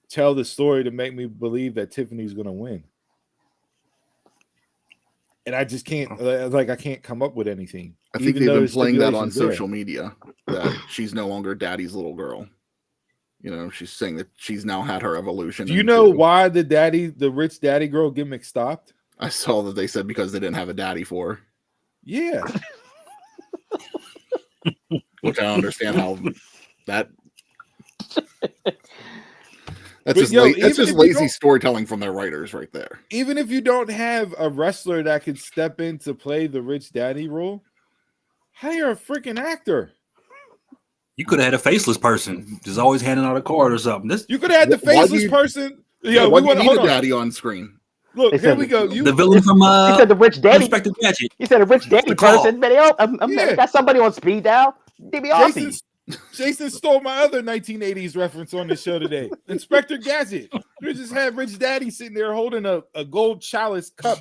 tell the story to make me believe that Tiffany's going to win. And I just can't, I can't come up with anything. I think they've been playing that on social media, that she's no longer daddy's little girl. She's saying that she's now had her evolution. Do you know why the rich daddy girl gimmick stopped? I saw that they said because they didn't have a daddy for her. Yeah. Which I don't understand how that... That's just lazy storytelling from their writers right there. Even if you don't have a wrestler that could step in to play the rich daddy role, hire a freaking actor. You could have had a faceless person just always handing out a card or something. You could have had the faceless person. Yeah, why do you need a daddy on screen? Look, They here said we go. The villain from He said the rich daddy. Inspector Gadget. He said a rich daddy the call. person. Man, Yeah. got somebody on speed dial. Jason stole my other 1980s reference on the show today. Inspector Gadget. We just had Rich Daddy sitting there holding a gold chalice cup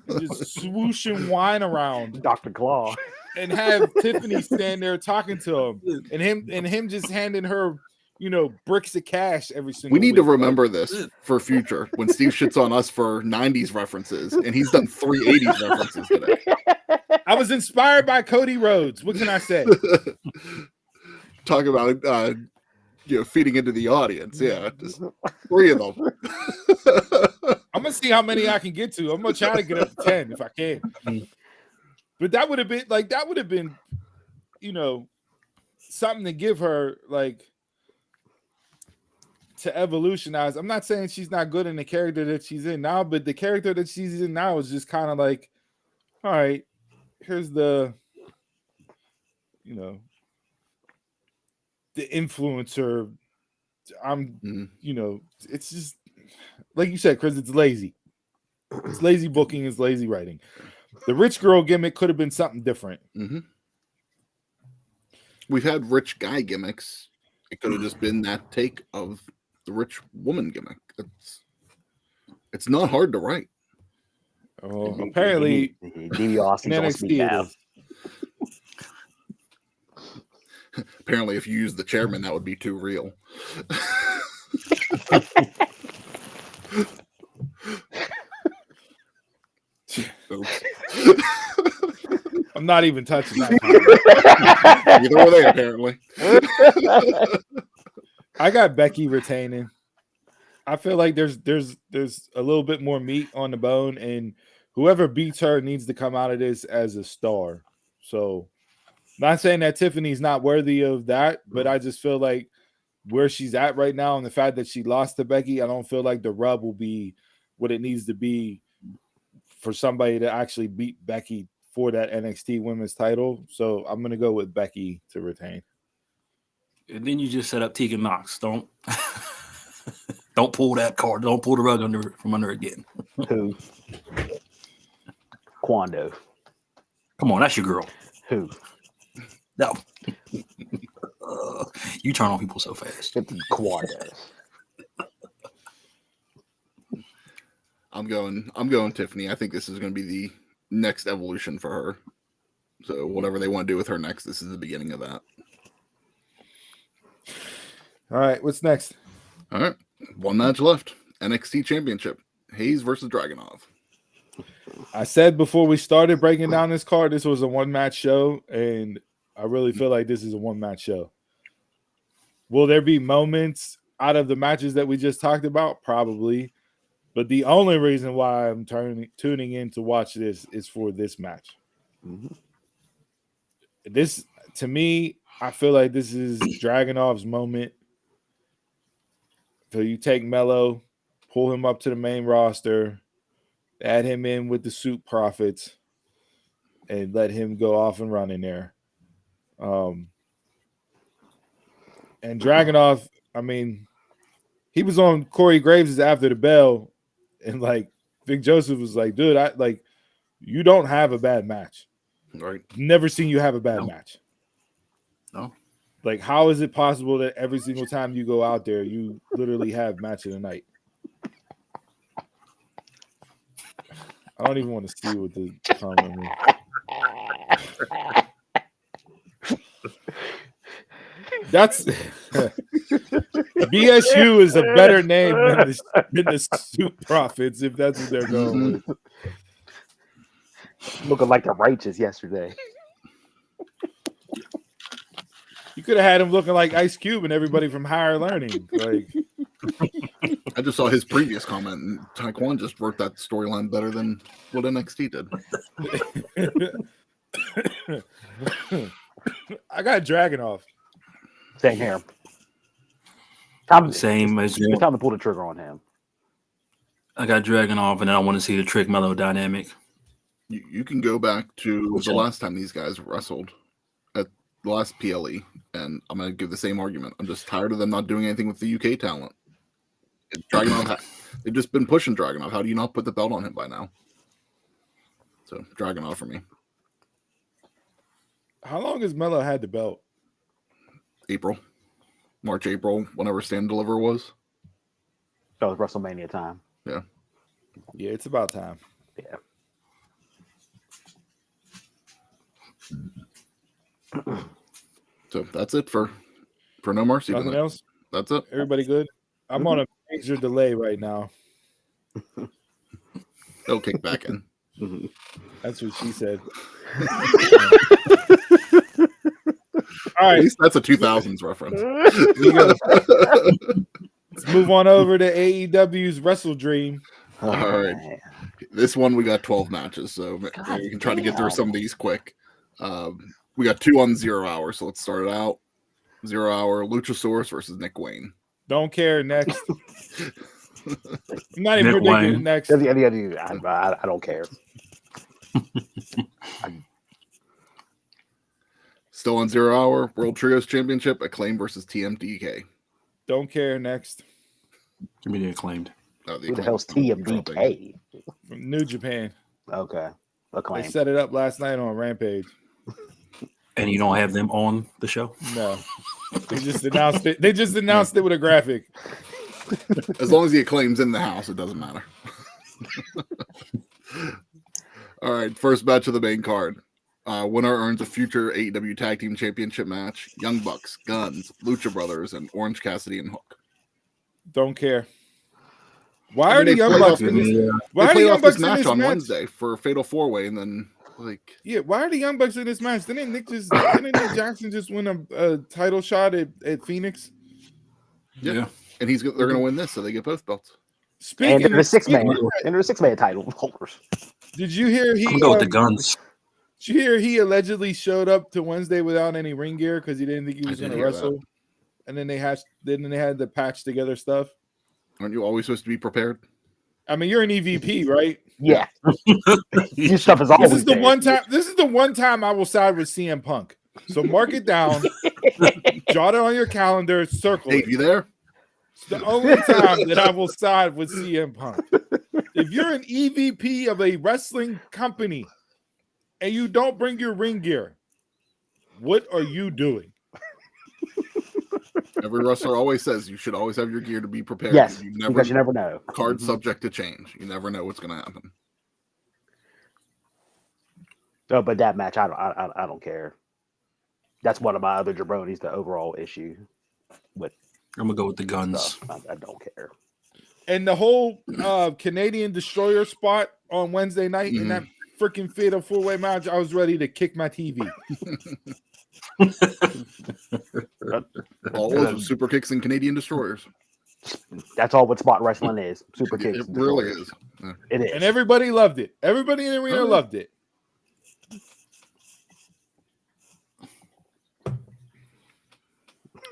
and just swooshing wine around. Dr. Claw. And have Tiffany stand there talking to him. And him just handing her, bricks of cash every single We need week. to remember this for future when Steve shits on us for 90s references, and he's done 3 80s references today. I was inspired by Cody Rhodes. What can I say? Talk about feeding into the audience. Yeah, just 3 of them. I'm gonna see how many I can get to. I'm gonna try to get up to 10 if I can. But that would have been something to give her to evolutionize. I'm not saying she's not good in the character that she's in now, but the character that she's in now is just kind of all right, here's the influencer. It's just like you said, Chris, it's lazy. It's lazy booking, it's lazy writing. The rich girl gimmick could have been something different. Mm-hmm. We've had rich guy gimmicks. It could have just been that take of the rich woman gimmick. It's not hard to write. Oh, apparently NXT Apparently, if you use the chairman, that would be too real. I'm not even touching that. Neither were they, apparently. I got Becky retaining. I feel like there's a little bit more meat on the bone, and whoever beats her needs to come out of this as a star. So, not saying that Tiffany's not worthy of that, but I just feel like where she's at right now and the fact that she lost to Becky, I don't feel like the rub will be what it needs to be for somebody to actually beat Becky for that NXT women's title. So I'm going to go with Becky to retain. And then you just set up Tegan Knox. Don't pull that card. Don't pull the rug from under again. Who? Quando. Come on, that's your girl. Who? No. You turn on people so fast. Quando. I'm going Tiffany. I think this is going to be the next evolution for her. So whatever they want to do with her next, this is the beginning of that. All right, what's next? All right, 1 match left. NXT Championship. Hayes versus Dragunov. I said before we started breaking down this card, this was a 1-match show, and I really feel like this is a 1-match show. Will there be moments out of the matches that we just talked about? Probably. But the only reason why I'm tuning in to watch this is for this match. Mm-hmm. This, to me, I feel like this is Dragunov's moment. So you take Melo, pull him up to the main roster, add him in with the Suit Profits, and let him go off and run in there. And Dragunov, I mean, he was on Corey Graves' After the Bell, and Vic Joseph was like, dude, you don't have a bad match. Right. Never seen you have a bad match. No. How is it possible that every single time you go out there, you literally have match of the night? I don't even want to see what the comment is. That's BSU is a better name than the Suit Profits, if that's what they're going with. Looking like the Righteous yesterday. You could have had him looking like Ice Cube and everybody from Higher Learning. I just saw his previous comment, and Taekwon just wrote that storyline better than what NXT did. I got Dragunov. Same here. Same as you. It's time to pull the trigger on him. I got Dragunov, and then I want to see the Trick Mellow dynamic. You can go back to the last time these guys wrestled at the last PLE, and I'm going to give the same argument. I'm just tired of them not doing anything with the UK talent. they've just been pushing Dragunov. How do you not put the belt on him by now? So Dragunov for me. How long has Melo had the belt? March, April, whenever Stand and Deliver was. That was WrestleMania time. Yeah. Yeah, it's about time. Yeah. So that's it for No Mercy. Nothing else? That's it. Everybody good? I'm on a major delay right now. They'll kick back in. That's what she said. All right. At least that's a 2000s reference. Let's move on over to AEW's WrestleDream. All right. This one, we got 12 matches, so maybe we can try to get through some of these quick. We got 2 on 0 hour, so let's start it out. 0 hour, Luchasaurus versus Nick Wayne. Don't care. Next. I'm not even Nick predicting Wayne. next. I don't care. Still on 0 hour, World Trios Championship, Acclaim versus TMDK. Don't care. Next. Give me the Acclaimed. Who the hell's TMDK? From New Japan. Okay. Acclaim. They set it up last night on Rampage. And you don't have them on the show? No. They just announced it. They just announced it with a graphic. As long as the Acclaim's in the house, it doesn't matter. All right, first match of the main card. Winner earns a future AEW Tag Team Championship match. Young Bucks, Guns, Lucha Brothers, and Orange Cassidy and Hook. Don't care. Why are the Young Bucks in this? Why are the Young Bucks in this match on Wednesday for a Fatal 4-Way, and then why are the Young Bucks in this match? Didn't Nick Jackson just win a title shot at Phoenix? Yeah. And they're going to win this, so they get both belts. And they're the 6-man title holders. Did you hear I'm going to go with the Guns. Did you hear he allegedly showed up to Wednesday without any ring gear because he didn't think he was going to wrestle? That. And then they had the patch together stuff. Aren't you always supposed to be prepared? I mean, you're an EVP, right? Yeah. Your stuff is always This is the one time I will side with CM Punk. So mark it down, jot it on your calendar, circle it. You there? It's the only time that I will side with CM Punk. If you're an EVP of a wrestling company and you don't bring your ring gear, what are you doing? Every wrestler always says you should always have your gear to be prepared. Yes, because you never know. Card subject to change. You never know what's going to happen. No, but that match, I don't care. That's one of my other jabronis. The overall issue with. I'm gonna go with the Guns. Stuff. I don't care. And the whole Canadian Destroyer spot on Wednesday night in that freaking Fatal 4-Way match, I was ready to kick my TV. All those super kicks and Canadian Destroyers. That's all what spot wrestling is. Super kicks. It really is. Yeah. It is. And everybody loved it. Everybody in the arena loved it.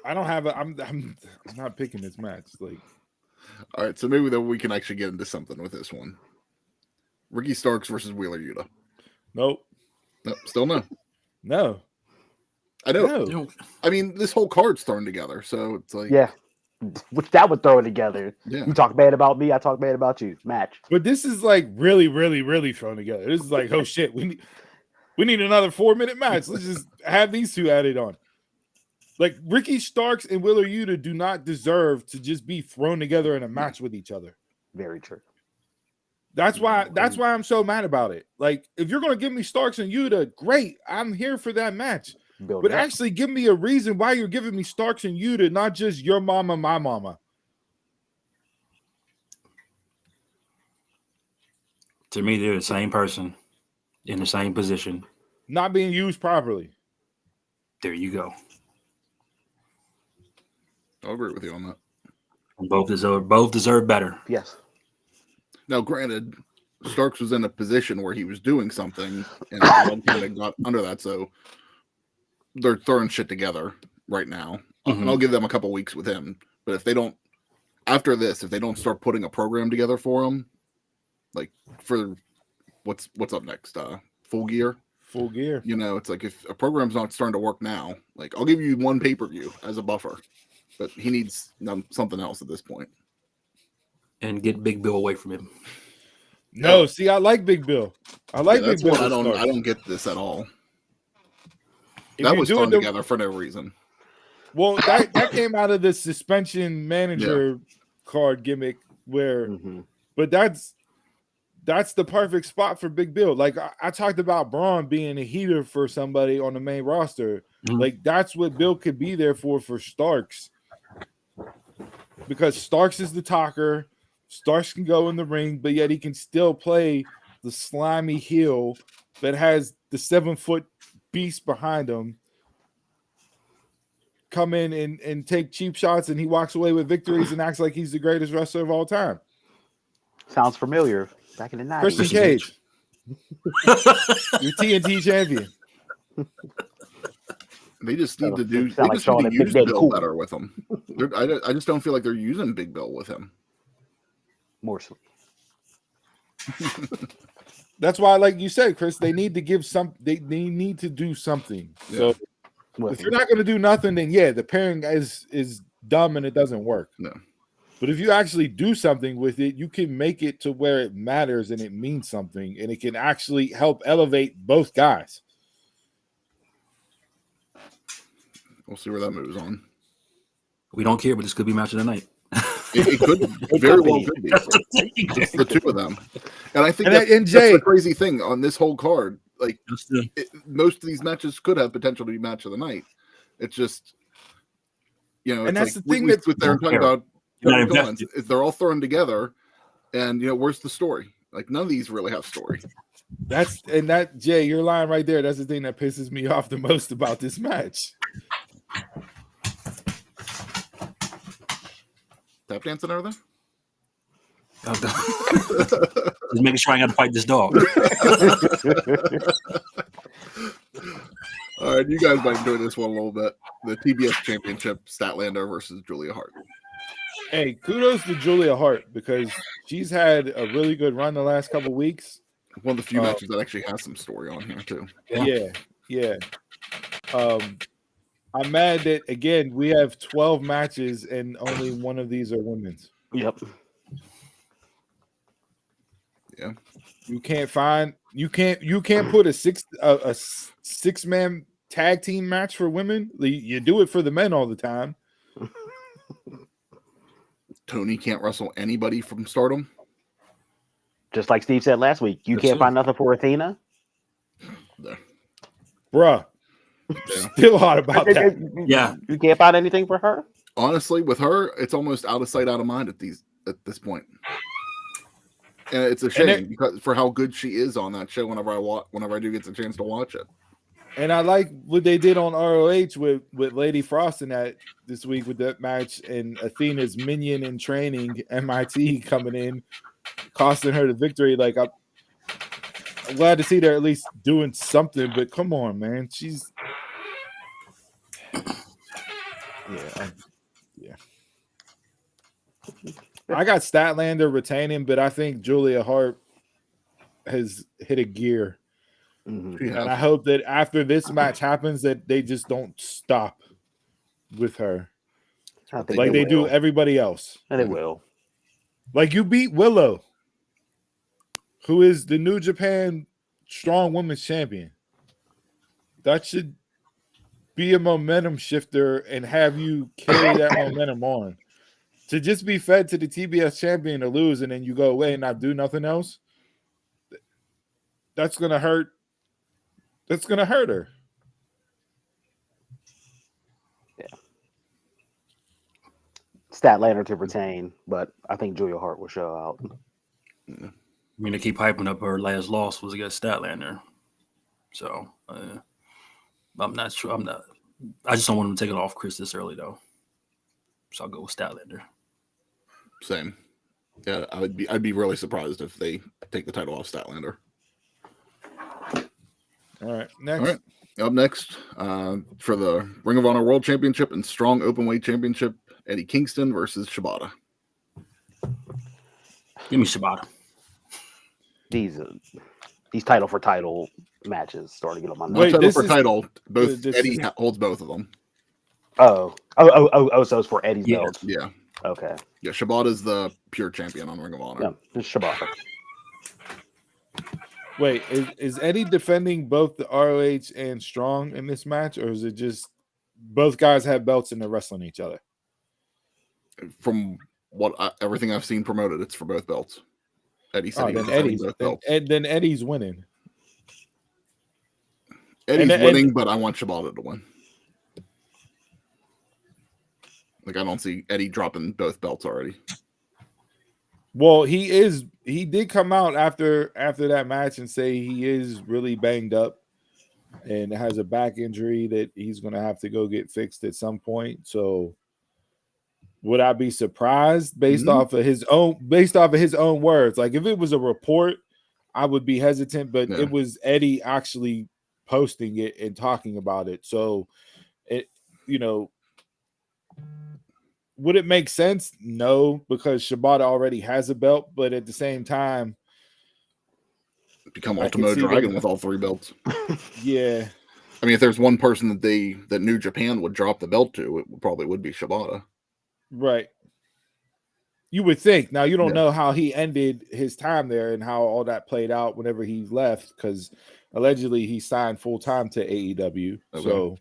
I don't have I'm not picking this match. Like, all right, so maybe we can actually get into something with this one. Ricky Starks versus Wheeler Yuta. Nope. Still no. No. I know. No. I mean, this whole card's thrown together, so it's like which that would throw it together. Yeah. You talk bad about me, I talk bad about you. Match. But this is like really, really, really thrown together. This is like, oh shit, we need another 4-minute match. Let's just have these two added on. Like Ricky Starks and Wheeler Yuta do not deserve to just be thrown together in a match with each other. Very true. That's why I'm so mad about it. Like, if you're gonna give me Starks and Yuta, great. I'm here for that match. But actually give me a reason why you're giving me Starks and Yuta, not just your mama, my mama. To me, they're the same person in the same position. Not being used properly. There you go. I'll agree with you on that. Both deserve better. Yes. Now, granted, Starks was in a position where he was doing something, and one kind of got under that, so they're throwing shit together right now. And I'll give them a couple weeks with him. But if they don't, after this, if they don't start putting a program together for him, like for what's up next, Full Gear. Full Gear. You know, it's like if a program's not starting to work now, like I'll give you one pay-per-view as a buffer, but he needs something else at this point. and get Big Bill away from him. No, see, I like Big Bill. I like Big Bill. I don't get this at all. If that was thrown together for no reason. Well, that came out of the suspension manager card gimmick but that's the perfect spot for Big Bill. Like I talked about Braun being a heater for somebody on the main roster. Like that's what Bill could be there for Starks. Because Starks is the talker. Starks can go in the ring, but yet he can still play the slimy heel that has the 7-foot beast behind him. Come in and take cheap shots, and he walks away with victories and acts like he's the greatest wrestler of all time. Sounds familiar. Back in the 90s. Christian Cage. Your TNT champion. They just need to do. They just need to use Bill better with him. I just don't feel like they're using Big Bill with him. More so. That's why, like you said, Chris, they need to give some. They need to do something. So if you're not going to do nothing, then the pairing is dumb and it doesn't work. No. But if you actually do something with it, you can make it to where it matters and it means something, and it can actually help elevate both guys. We'll see where that moves on. We don't care, but this could be match of the night. It could very well could be. It's the two of them, and I think that's the crazy thing on this whole card. Like most of these matches could have potential to be match of the night. It's just, and that's the thing that they're talking about. They're all thrown together, and where's the story? Like none of these really have story. Jay, you're lying right there. That's the thing that pisses me off the most about this match. Tap dancing over there? Just making sure I got to fight this dog. All right, you guys might enjoy this one a little bit. The TBS Championship, Statlander versus Julia Hart. Hey, kudos to Julia Hart because she's had a really good run the last couple weeks. One of the few matches that actually has some story on here too. Yeah. I'm mad that again we have 12 matches and only one of these are women's. Yep. Yeah. You can't put a six-man tag team match for women. You do it for the men all the time. Tony can't wrestle anybody from Stardom. Just like Steve said last week, you can't find nothing for Athena. There. Bruh. Still hot about that. Yeah. You can't find anything for her? Honestly, with her, it's almost out of sight, out of mind at this point. And it's a shame because for how good she is on that show whenever I do get the chance to watch it. And I like what they did on ROH with Lady Frost in that this week with that match and Athena's minion in training, MIT coming in, costing her the victory. Like I'm glad to see they're at least doing something, but come on, man. She's I got Statlander retaining, but I think Julia Hart has hit a gear. Mm-hmm. Yeah. And I hope that after this match happens that they just don't stop with her. Like they do everybody else. And they will. Like you beat Willow, who is the New Japan Strong Women's Champion. That should be a momentum shifter and have you carry that momentum on. To just be fed to the TBS champion to lose and then you go away and not do nothing else, that's going to hurt. That's going to hurt her. Yeah. Statlander to retain, but I think Julia Hart will show out. I mean, they keep hyping up her last loss was against Statlander. So, I'm not sure. I just don't want them to take it off Chris this early, though. So I'll go with Statlander. Same. Yeah, I'd be really surprised if they take the title off Statlander. All right, next. All right. Up next, for the Ring of Honor World Championship and Strong Openweight Championship, Eddie Kingston versus Shibata. Give me Shibata. These title for title matches starting to get on my nerves. Title for title, both Eddie holds both of them. So it's for Eddie's belt. Yeah. Okay. Yeah, Shibata's the pure champion on Ring of Honor. Yeah, it's Shibata. Wait, is Eddie defending both the ROH and Strong in this match, or is it just both guys have belts and they're wrestling each other? From everything I've seen promoted, it's for both belts. Eddie said then Eddie's winning. Eddie's winning, but I want Shibata to win. Like, I don't see Eddie dropping both belts already. Well, he did come out after that match and say he is really banged up and has a back injury that he's going to have to go get fixed at some point. So would I be surprised based off of his own words? Like, if it was a report, I would be hesitant, but it was Eddie actually posting it and talking about it. So it, would it make sense? No, because Shibata already has a belt, but at the same time, become Ultimo Dragon with all 3 belts. Yeah. I mean, if there's one person that New Japan would drop the belt to, it probably would be Shibata. Right. You would think. Now, you don't know how he ended his time there and how all that played out whenever he left, because allegedly he signed full-time to AEW. Okay. So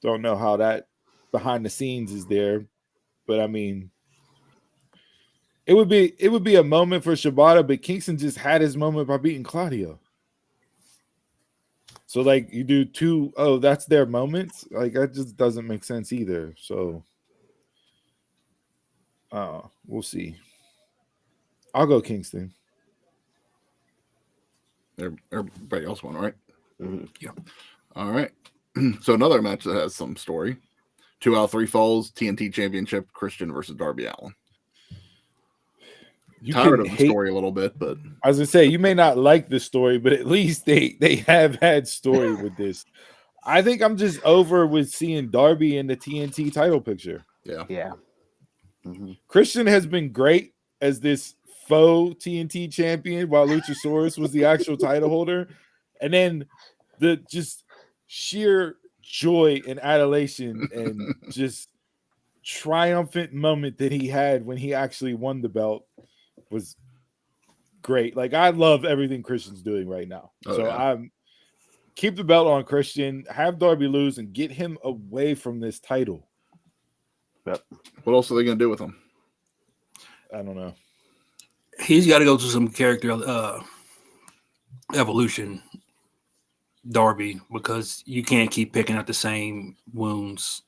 don't know how that behind the scenes is there. But I mean, it would be a moment for Shibata, but Kingston just had his moment by beating Claudio. So like, you do 2, that's their moments. Like, that just doesn't make sense either. So we'll see. I'll go Kingston. Everybody else won, right? Mm-hmm. Yeah. All right. So another match that has some story. 2 out of 3 falls, TNT Championship, Christian versus Darby Allin. Tired of the story a little bit, but I was gonna say, you may not like the story, but at least they have had story with this. I think I'm just over with seeing Darby in the TNT title picture. Yeah. Mm-hmm. Christian has been great as this faux TNT champion, while Luchasaurus was the actual title holder, and then the just sheer joy and adulation and just triumphant moment that he had when he actually won the belt was great. Like, I love everything Christian's doing right now. I'm keep the belt on Christian, have Darby lose, and get him away from this title. Yep. What else are they going to do with him? I don't know. He's got to go through some character evolution, Darby, because you can't keep picking at the same wounds.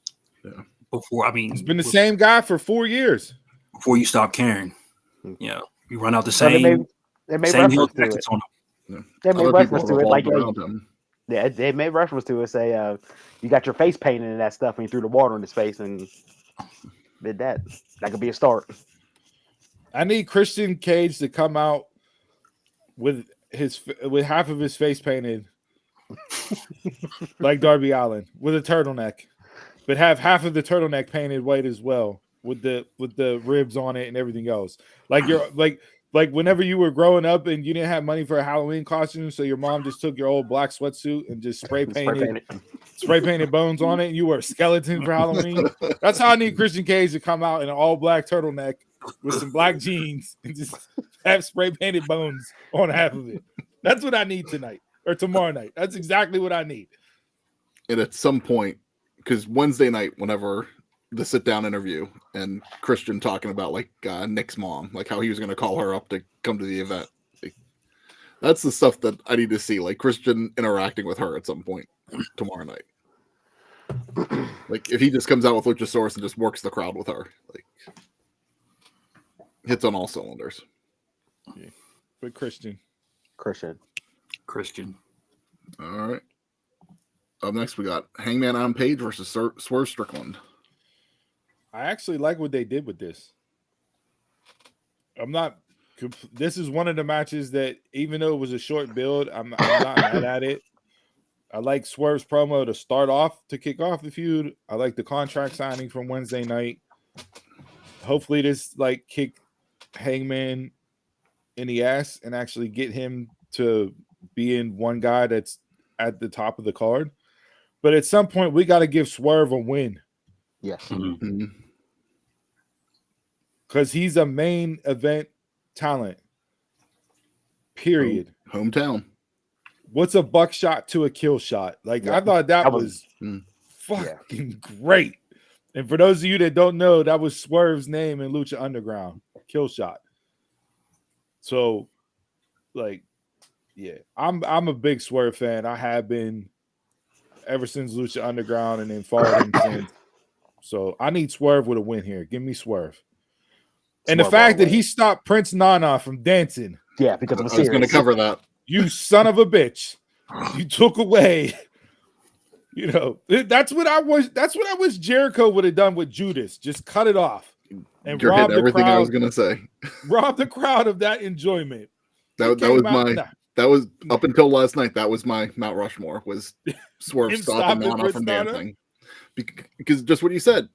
Yeah. Before, I mean, he's been the same guy for 4 years before you stop caring. You run out the same. They made reference to it. On them. They made reference to it, like they made reference to it. Say, you got your face painted and that stuff, and you threw the water in his face, and did that. That could be a start. I need Christian Cage to come out with half of his face painted, like Darby Allin, with a turtleneck, but have half of the turtleneck painted white as well, with the ribs on it and everything else. Like, you're like whenever you were growing up and you didn't have money for a Halloween costume, so your mom just took your old black sweatsuit and just spray painted bones on it, and you were a skeleton for Halloween. That's how I need Christian Cage to come out in an all black turtleneck with some black jeans and just have spray painted bones on half of it. That's what I need tonight or tomorrow night. That's exactly what I need. And at some point, because Wednesday night, whenever the sit down interview and Christian talking about like Nick's mom, like how he was going to call her up to come to the event. Like, that's the stuff that I need to see, like Christian interacting with her at some point tomorrow night. Like, if he just comes out with Luchasaurus and just works the crowd with her, like, hits on all cylinders. Yeah. But Christian. All right. Up next, we got Hangman Adam Page versus Swerve Strickland. I actually like what they did with this. This is one of the matches that, even though it was a short build, I'm not mad at it. I like Swerve's promo to kick off the feud. I like the contract signing from Wednesday night. Hopefully this kick Hangman in the ass and actually get him to being one guy that's at the top of the card. But at some point, we got to give Swerve a win. Yes. Mm-hmm. because he's a main event talent. Period. Hometown. What's a buckshot to a kill shot? Like, I thought that was fucking great. And for those of you that don't know, that was Swerve's name in Lucha Underground. Kill shot. So, like, yeah, I'm a big Swerve fan. I have been ever since Lucha Underground, and then followed him since. So I need Swerve with a win here. Give me Swerve. And the fact that he stopped Prince Nana from dancing. Yeah, because of I was going to cover that. You son of a bitch. You took away. You know, that's what I wish Jericho would have done with Judas. Just cut it off. And rob the everything crowd, I was going to say. Rob the crowd of that enjoyment. That was up until last night. That was my Mount Rushmore, was Swerve stopping Nana from dancing. Because just what you said,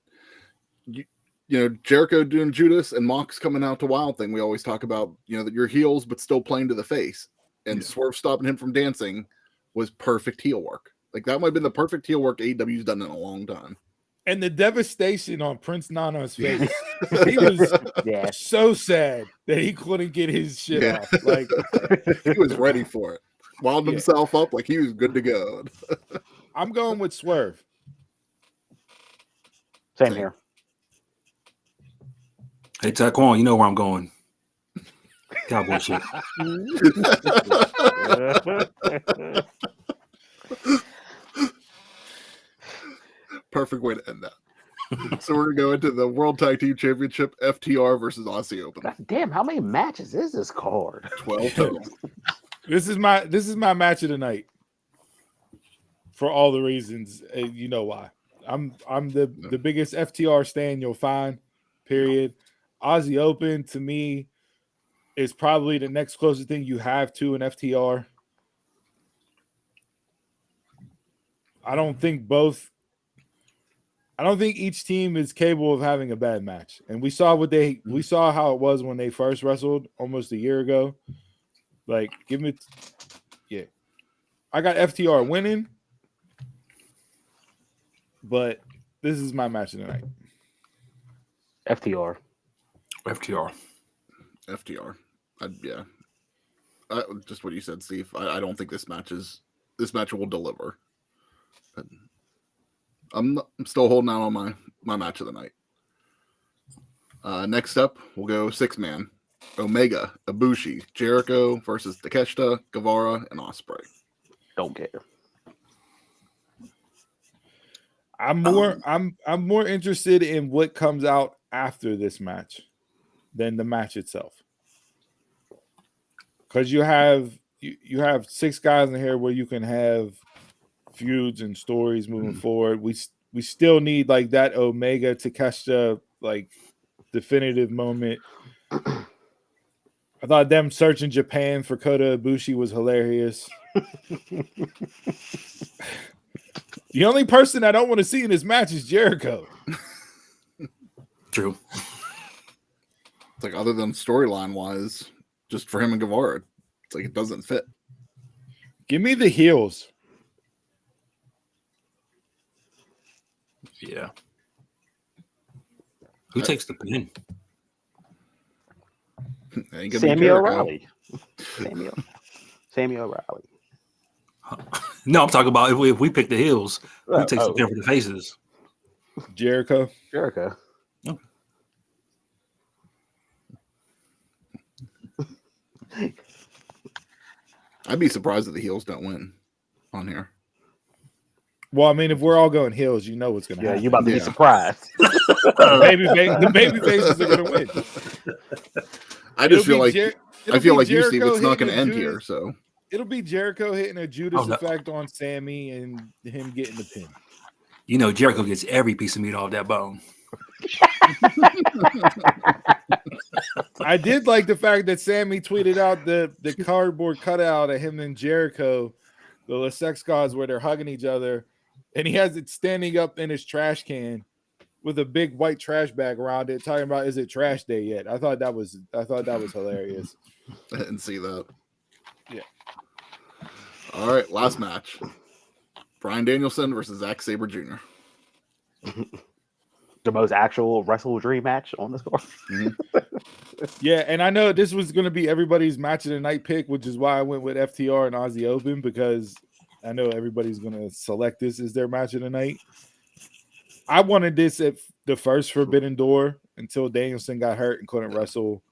you know, Jericho doing Judas and Mox coming out to Wild Thing. We always talk about, you know, that you're heels, but still playing to the face. And Swerve stopping him from dancing was perfect heel work. Like, that might have been the perfect heel work AEW's done in a long time. And the devastation on Prince Nana's face. He was so sad that he couldn't get his shit off. Like, he was ready for it. Wound himself up like he was good to go. I'm going with Swerve. Same here. Hey, Taquan, you know where I'm going. Cowboy shit. Perfect way to end that. So we're gonna go into the World Tag Team Championship, FTR versus Aussie Open. God damn, how many matches is this card? 12 total. This is my match of the night. For all the reasons, you know why. I'm the biggest FTR stan you'll find. Period. Aussie Open to me is probably the next closest thing you have to an FTR. I don't think each team is capable of having a bad match. And we saw how it was when they first wrestled almost a year ago. Like, I got FTR winning, but this is my match of the night. FTR. Just what you said, Steve. I don't think this match will deliver. But I'm still holding out on my match of the night. Next up, we'll go 6-man. Omega, Ibushi, Jericho versus Takeshita, Guevara, and Ospreay. Don't care. I'm more interested in what comes out after this match than the match itself. Because you have 6 guys in here where you can have feuds and stories moving forward. We still need like that Omega Takeshita like definitive moment. I thought them searching Japan for Kota Ibushi was hilarious. The only person I don't want to see in this match is Jericho. True. It's like, other than storyline wise, just for him and Guevara, it's like it doesn't fit. Give me the heels. Yeah. Who takes the pin? Samuel O'Reilly. Samuel O'Reilly. No, I'm talking about if we pick the heels, who takes the pin for the faces? Jericho. Oh. I'd be surprised if the heels don't win on here. Well, I mean, if we're all going heels, you know what's going to happen. Yeah, you about to be surprised. The baby faces are going to win. I just feel like you, Steve, it's not going to end here. So it'll be Jericho hitting a Judas effect on Sammy and him getting the pin. You know, Jericho gets every piece of meat off that bone. I did like the fact that Sammy tweeted out the cardboard cutout of him and Jericho, the La Sex Gods, where they're hugging each other, and he has it standing up in his trash can with a big white trash bag around it, talking about, is it trash day yet? I thought that was hilarious. I didn't see that. Yeah. All right, last match. Bryan Danielson versus Zack Sabre Jr. The most actual WrestleDream match on the score. Yeah, and I know this was going to be everybody's match of the night pick, which is why I went with FTR and Aussie Open, because I know everybody's going to select this as their match of the night. I wanted this at the first Forbidden Door until Danielson got hurt and couldn't wrestle.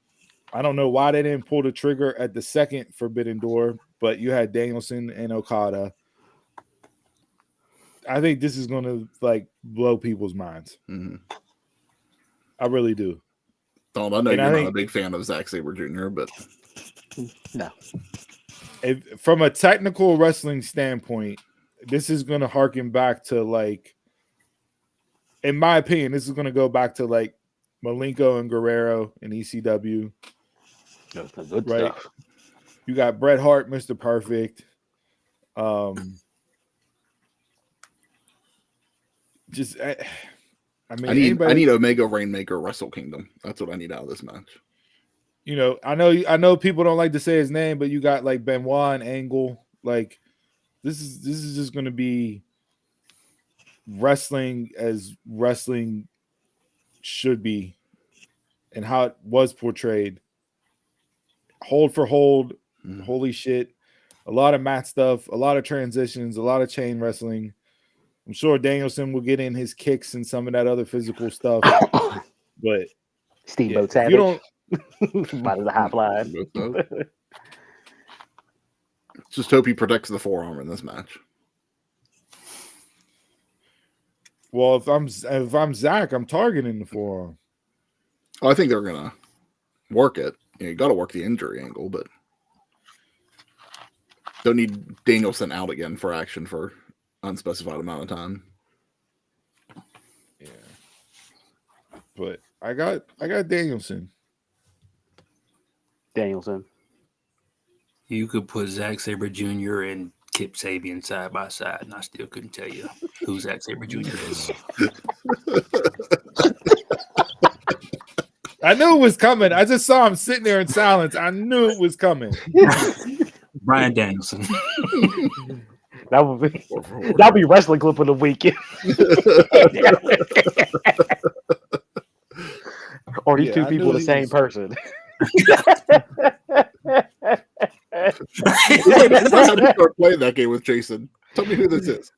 I don't know why they didn't pull the trigger at the second Forbidden Door, but you had Danielson and Okada. I think this is going to like blow people's minds. I really do. Don't I know you're not a big fan of Zack Sabre Jr., but no. From a technical wrestling standpoint, this is going to harken back to like, in my opinion, this is going to go back to like Malenko and Guerrero and ECW. That's the good right? stuff. You got Bret Hart, Mr. Perfect. I need Omega Rainmaker Wrestle Kingdom. That's what I need out of this match. You know, I know people don't like to say his name, but you got like Benoit and Angle. Like this is just going to be wrestling as wrestling should be, and how it was portrayed. Hold for hold, holy shit! A lot of mat stuff, a lot of transitions, a lot of chain wrestling. I'm sure Danielson will get in his kicks and some of that other physical stuff. But Steamboat Savage. You don't about as a high fly. Just hope he protects the forearm in this match. Well, if I'm Zach, I'm targeting the forearm. I think they're gonna work it. You got to work the injury angle, but don't need Danielson out again for action for unspecified amount of time. Yeah, but I got Danielson. You could put Zack Sabre Jr. and Kip Sabian side by side, and I still couldn't tell you who Zack Sabre Jr. is. I knew it was coming. I just saw him sitting there in silence. I knew it was coming. Bryan Danielson. That'll be wrestling clip of the weekend. Or these two people the same person. How do you start playing that game with Jason? Tell me who this is.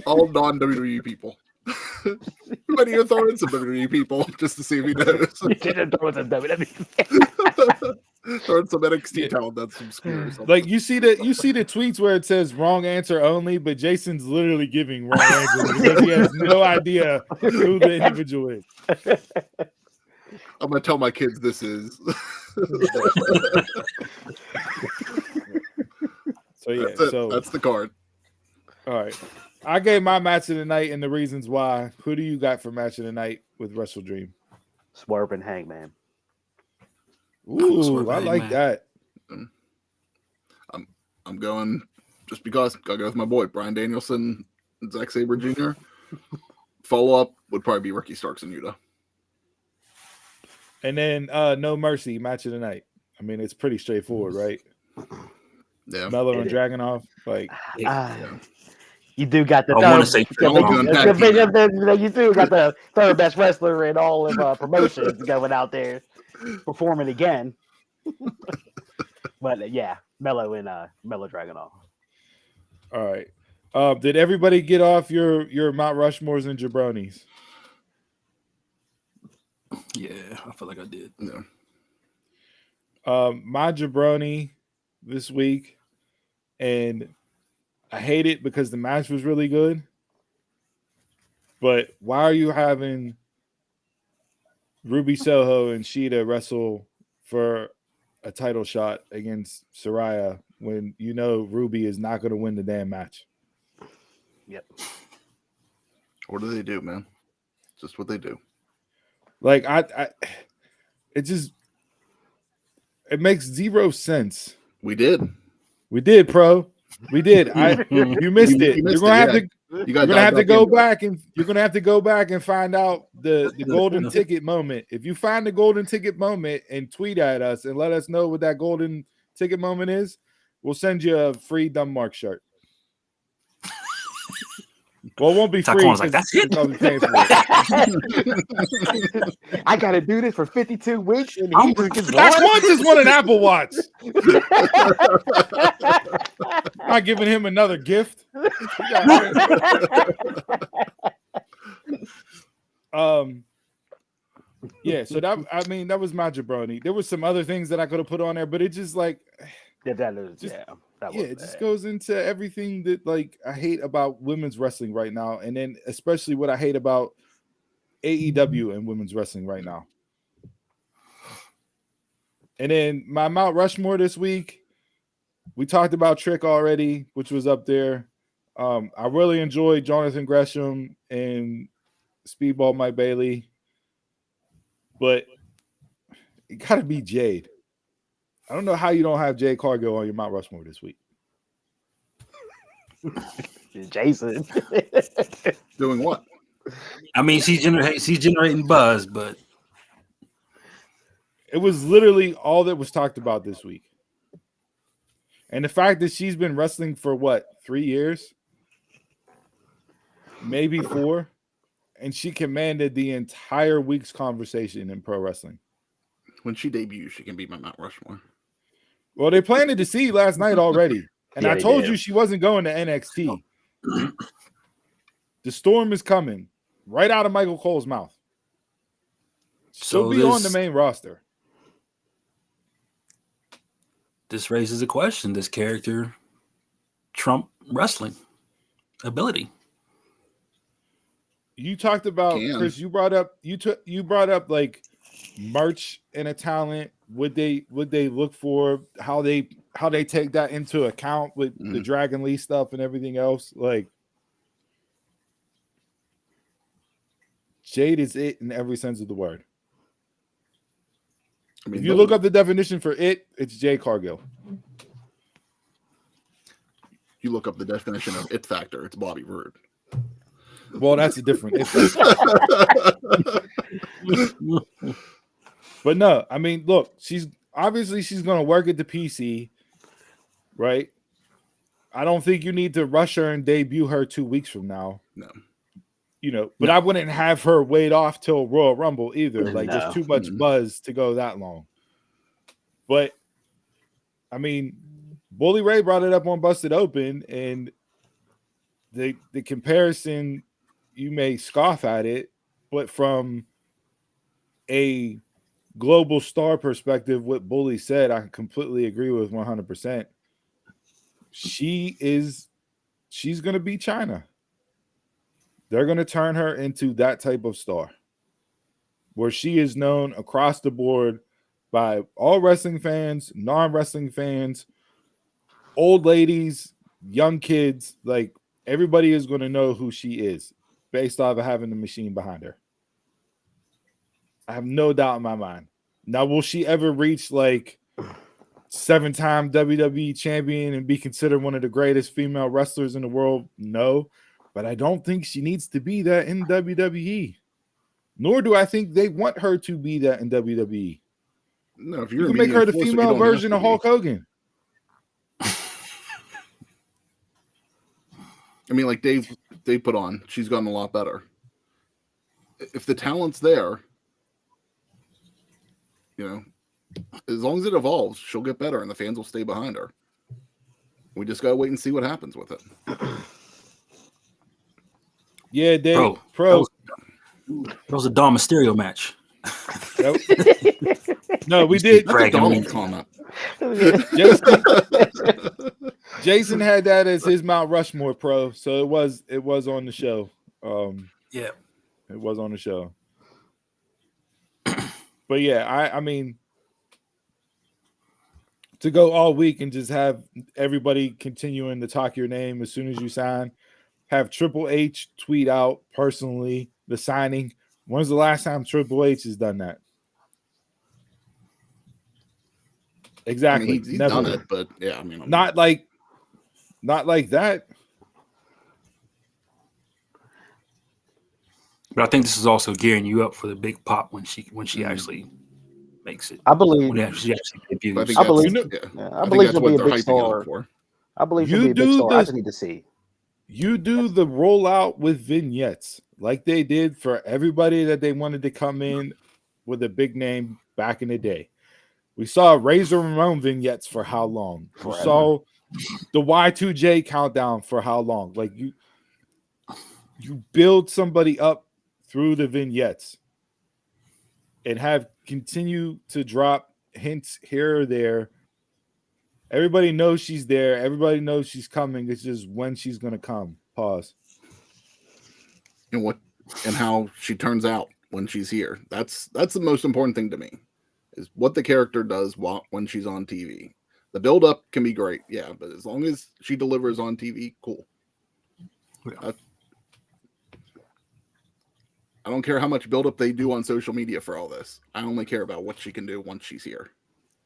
All non-WWE people. Why do you throw in some WWE people just to see if he knows? You didn't throw in some WWE. Throw in some NXT talent that's obscure. Like you see the tweets where it says wrong answer only, but Jason's literally giving wrong answers because he has no idea who the individual is. I'm gonna tell my kids this is. So yeah, that's the card. All right. I gave my match of the night and the reasons why. Who do you got for match of the night with WrestleDream? Swerve and Hangman. Ooh, I like that. I'm going just because. Gotta go with my boy Bryan Danielson and Zack Sabre Jr. Follow up would probably be Ricky Starks and Yuta. And then No Mercy match of the night. I mean, it's pretty straightforward, right? Yeah. Mello and Dragunov, like. You do got the you do got the third best wrestler in all of promotions going out there performing again. But yeah, Mello and Mello Dragunov. All right. Did everybody get off your Mount Rushmores and jabronis? Yeah, I feel like I did. Yeah. My jabroni this week, and I hate it because the match was really good. But why are you having Ruby Soho and Shida wrestle for a title shot against Saraya when you know Ruby is not going to win the damn match? Yep. What do they do, man? Just what they do. Like it makes zero sense. We did, pro. We did. You missed it. You're gonna have to go back and find out the golden ticket moment. If you find the golden ticket moment and tweet at us and let us know what that golden ticket moment is, we'll send you a free Dumb Mark shirt. Well, it won't be free. Taquan's like, that's it. I'll be paying for it. I gotta do this for 52 weeks, and he just Taquan just won an Apple Watch. Not giving him another gift. Yeah, so that was my jabroni. There was some other things that I could have put on there, but it just like it just goes into everything that like I hate about women's wrestling right now, and then especially what I hate about AEW and women's wrestling right now. And then my Mount Rushmore this week, we talked about Trick already, which was up there. I really enjoyed Jonathan Gresham and Speedball Mike Bailey, but it got to be Jade. I don't know how you don't have Jade Cargill on your Mount Rushmore this week. Jason. Doing what? I mean, she's generating buzz, but it was literally all that was talked about this week. And the fact that she's been wrestling for what, 3 years? Maybe 4. And she commanded the entire week's conversation in pro wrestling. When she debuts, she can be my Mount Rushmore. Well, they planted to see last night already. And Yeah, I told you she wasn't going to NXT. The storm is coming right out of Michael Cole's mouth. She'll be on the main roster. This raises a question. This character trump wrestling ability. You talked about Chris. You brought up like merch and a talent. Would they look for how they take that into account with the Dragon Lee stuff and everything else? Like Jade is it in every sense of the word. I mean, if you look up the definition for it, it's Jade Cargill. You look up the definition of it factor, it's Bobby Roode. Well, that's a different. But no, I mean, look, she's going to work at the PC, right? I don't think you need to rush her and debut her 2 weeks from now. No. But I wouldn't have her wait off till Royal Rumble either. Like, there's too much buzz to go that long. But, I mean, Bully Ray brought it up on Busted Open, and the comparison, you may scoff at it, but from a global star perspective, what Bully said, I completely agree with 100%. She's going to be China. They're going to turn her into that type of star where she is known across the board by all wrestling fans, non-wrestling fans, old ladies, young kids. Like, everybody is going to know who she is based off of having the machine behind her. I have no doubt in my mind. Now, will she ever reach like 7-time WWE champion and be considered one of the greatest female wrestlers in the world? No, but I don't think she needs to be that in WWE. Nor do I think they want her to be that in WWE. No, if you can make her the female version of Hulk Hogan. I mean, like Dave put on, she's gotten a lot better. If the talent's there, as long as it evolves, she'll get better and the fans will stay behind her. We just got to wait and see what happens with it. Yeah, Dave. Pro. That was a Dom Mysterio match. No, we did. Jason had that as his Mount Rushmore pro, so it was on the show. Yeah, it was on the show. But yeah, I mean, to go all week and just have everybody continuing to talk your name as soon as you sign, have Triple H tweet out personally the signing. When's the last time Triple H has done that? Exactly. I mean, he's done it, but yeah, I mean, not like that. But I think this is also gearing you up for the big pop when she actually makes it. I believe when she actually debuts. I believe she'll be a big star. I believe she'll be a big star. I just need to see. You do the rollout with vignettes like they did for everybody that they wanted to come in with a big name back in the day. We saw Razor Ramon vignettes for how long? You Forever. saw the Y2J countdown for how long? Like you build somebody up through the vignettes and have continue to drop hints here or there. Everybody knows she's there. Everybody knows she's coming. It's just when she's gonna come. Pause. And how she turns out when she's here. That's the most important thing to me, is what the character does when she's on TV. The build up can be great, yeah, but as long as she delivers on TV, cool. Yeah. I don't care how much build up they do on social media for all this. I only care about what she can do once she's here.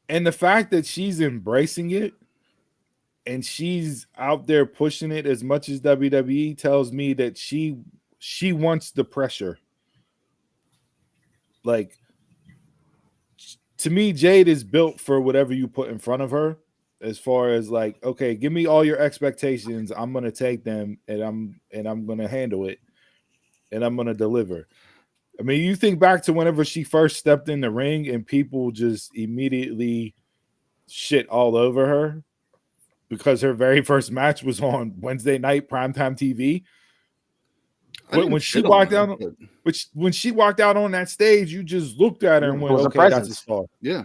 And the fact that she's embracing it and she's out there pushing it as much as WWE tells me that she wants the pressure. Like, to me, Jade is built for whatever you put in front of her, as far as like, okay, give me all your expectations. I'm going to take them and I'm going to handle it and I'm going to deliver. I mean, you think back to whenever she first stepped in the ring and people just immediately shit all over her because her very first match was on Wednesday night primetime TV. But when she walked out, when she walked out on that stage, you just looked at her and went, "Okay, that's a star." Yeah,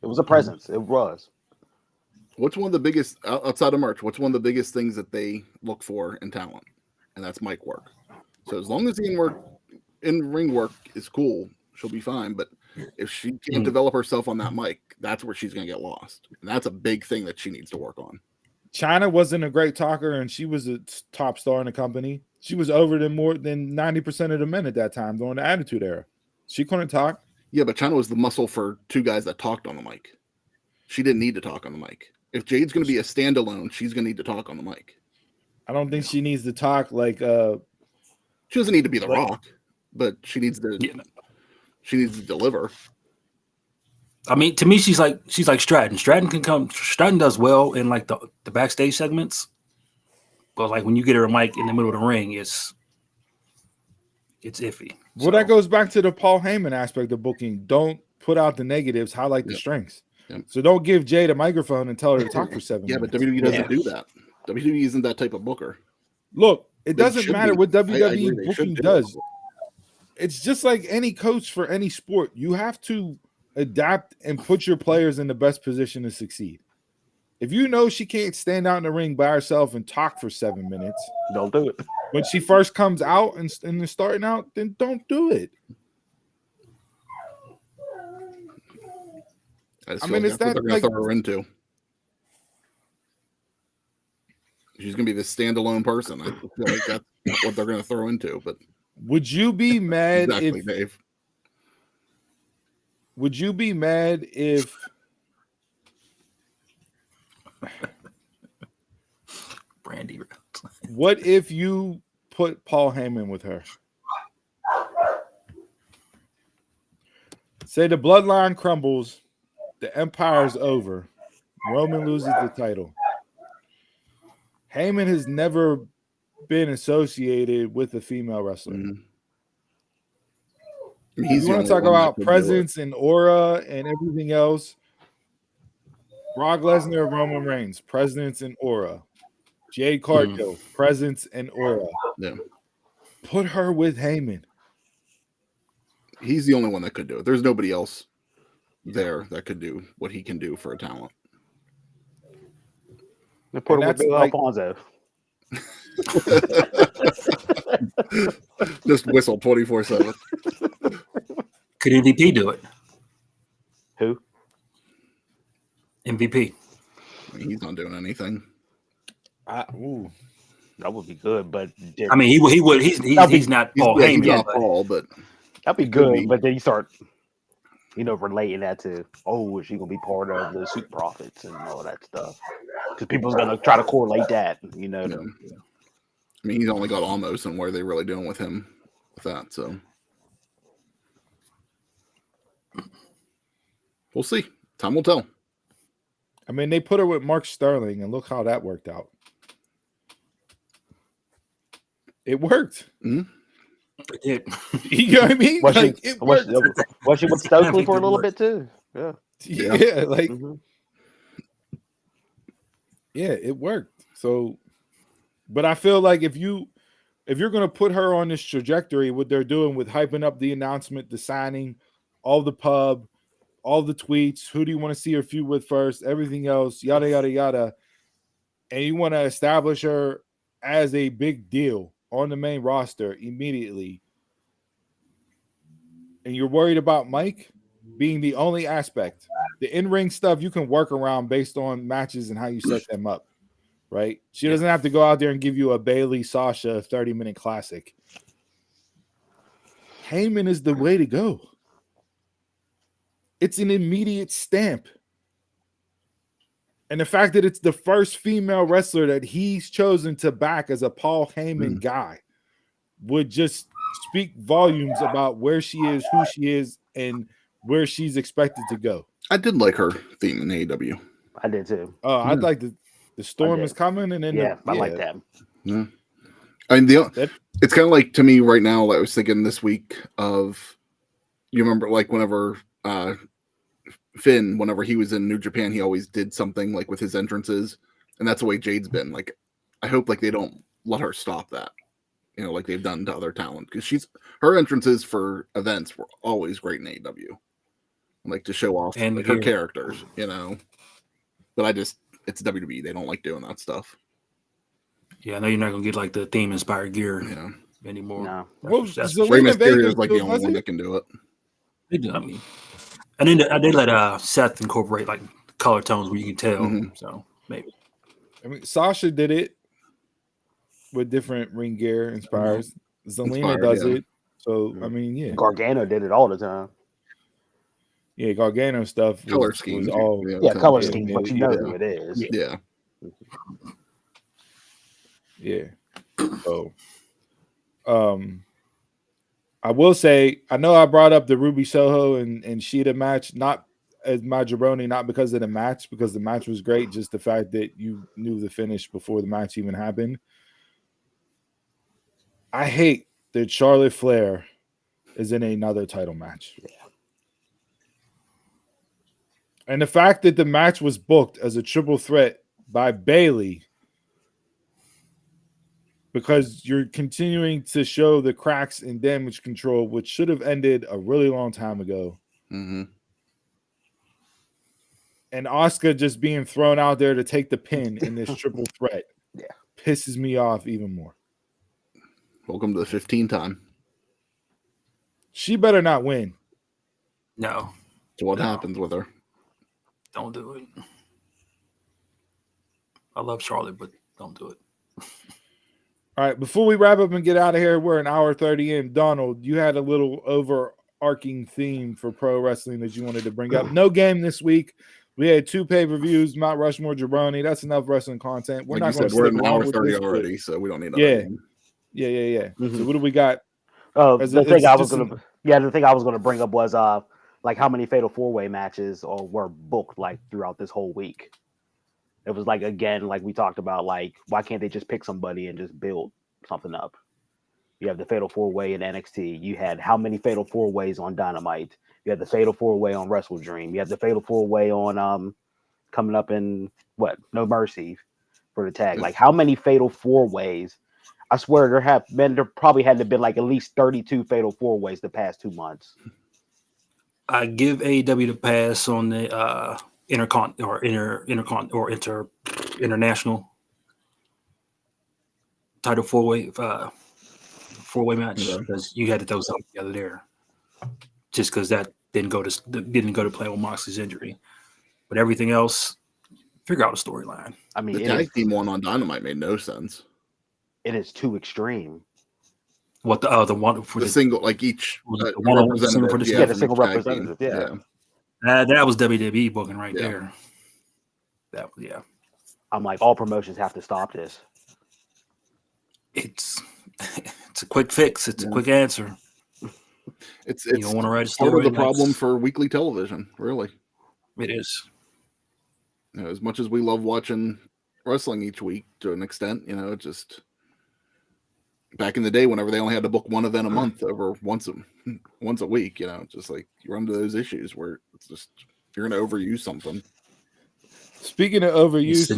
it was a presence. It was. What's one of the biggest outside of merch? What's one of the biggest things that they look for in talent? And that's mic work. So as long as the in ring work is cool, she'll be fine. But if she can't develop herself on that mic, that's where she's going to get lost. And that's a big thing that she needs to work on. China wasn't a great talker, and she was a top star in the company. She was over than more than 90% of the men at that time during the Attitude Era. She couldn't talk. Yeah, but China was the muscle for two guys that talked on the mic. She didn't need to talk on the mic. If Jade's going to be a standalone, she's going to need to talk on the mic. I don't think she needs to talk like she doesn't need to be the Rock, but she needs to she needs to deliver. I mean, to me, she's like Stratton. Stratton does well in like the backstage segments, but like when you get her a mic in the middle of the ring, it's iffy. Well, that goes back to the Paul Heyman aspect of booking. Don't put out the negatives, highlight the strengths. Yep. So don't give Jade a microphone and tell her to talk for 7 minutes. Yeah, but WWE doesn't do that. WWE isn't that type of booker. Look, it doesn't matter what WWE booking does. It's just like any coach for any sport. You have to adapt and put your players in the best position to succeed. If you know she can't stand out in the ring by herself and talk for 7 minutes, don't do it. When she first comes out and is starting out, then don't do it. I mean, it's that they're going to throw her into. She's going to be this standalone person. I feel like that's what they're going to throw into. But would you be mad exactly, if Dave? Would you be mad if Brandy? What if you put Paul Heyman with her? Say the bloodline crumbles, the empire's over, Roman loses the title. Heyman has never been associated with a female wrestler. Mm-hmm. You want to talk about presence and aura and everything else? Brock Lesnar, Roman Reigns, presence and aura. Jade Cargill, presence and aura. Yeah. Put her with Heyman. He's the only one that could do it. There's nobody else there that could do what he can do for a talent. They put her with Bill Alfonso. Just whistle 24/7. Could MVP do it? Who? MVP. I mean, he's not doing anything. That would be good, but I mean, he would. He's not Paul Heyman. He's not Paul, but that'd be good. But then you start, relating that to, is she gonna be part of the Super Profits and all that stuff? Because people's gonna try to correlate that, Yeah. I mean, he's only got almost, and what are they really doing with him with that? So we'll see. Time will tell. I mean, they put her with Mark Sterling, and look how that worked out. It worked. Mm-hmm. It You know what I mean? Was Like she, it worked. was she with Stokely for a little bit too? Yeah. Yeah, like Mm-hmm. yeah, it worked. So, but I feel like if you're gonna put her on this trajectory, what they're doing with hyping up the announcement, the signing, all the pub, all the tweets, who do you want to see her feud with first, everything else, yada yada yada, and you want to establish her as a big deal on the main roster immediately, and you're worried about Mike being the only aspect. The in-ring stuff you can work around based on matches and how you set them up, right? She doesn't have to go out there and give you a Bailey Sasha 30-minute classic. Heyman is the way to go. It's an immediate stamp. And the fact that it's the first female wrestler that he's chosen to back as a Paul Heyman guy would just speak volumes about where she is, who she is, and where she's expected to go. I did like her theme in AEW. I did too. I'd like the storm is coming, and then I like that. Yeah. I mean, it's kind of like, to me right now, I was thinking this week of, you remember, like, whenever Finn, whenever he was in New Japan, he always did something like with his entrances, and that's the way Jade's been. Like, I hope like they don't let her stop that, you know, like they've done to other talent, because her entrances for events were always great in AEW, like to show off And like, her characters, you know. But it's WWE, they don't like doing that stuff. Yeah, I know you're not gonna get like the theme inspired gear anymore. No. That's Rey Mysterio is like the only one that can do it. They do. I mean, and then they let Seth incorporate like color tones where you can tell. So maybe. I mean, Sasha did it with different ring gear inspires. Zelina does it. So I mean, Gargano did it all the time. Yeah, Gargano stuff. Color scheme. All color scheme, but you know who it is. Yeah. Yeah. So, I will say, I know I brought up the Ruby Soho and Shida match, not as my jabroni, not because of the match, because the match was great, just the fact that you knew the finish before the match even happened. I hate that Charlotte Flair is in another title match. Yeah. And the fact that the match was booked as a triple threat by Bayley, because you're continuing to show the cracks in damage control, which should have ended a really long time ago. And Asuka just being thrown out there to take the pin in this triple threat pisses me off even more. Welcome to the 15 time. She better not win. No. So what happens with her? Don't do it. I love Charlotte, but don't do it. All right, before we wrap up and get out of here, we're an hour 30 in. Donald, you had a little overarching theme for pro wrestling that you wanted to bring up. No game this week. We had 2 pay-per-views, Mount Rushmore, Jabroni. That's enough wrestling content. We're not going to we're an hour 30 already, so we don't need another game. Yeah. So what do we got? The thing I was gonna bring up was like how many fatal 4-way matches were booked like throughout this whole week. It was like, again, like we talked about, like, why can't they just pick somebody and just build something up? You have the fatal 4-way in NXT. You had how many fatal 4-ways on Dynamite? You had the fatal 4-way on WrestleDream. You had the fatal 4-way on coming up in No Mercy for the tag. Like, how many fatal 4-ways? I swear there probably had to have been like at least 32 fatal 4-ways the past 2 months. I give AEW the pass on the international title 4-way match, because you had to throw something together there. Just because that didn't go to play with Moxley's injury, but everything else, figure out a storyline. I mean, the tag team one on Dynamite made no sense. It is too extreme. What the one for the single, like each representative for the single representative. That was WWE booking right there. I'm like, all promotions have to stop this. It's a quick fix. It's a quick answer. It's you don't want to write a story. Part of the problem for weekly television, really. It is. You know, as much as we love watching wrestling each week to an extent, you know, back in the day, whenever they only had to book one event a month over once a week, you know, just like you run into those issues where it's just you're going to overuse something. Speaking of overuse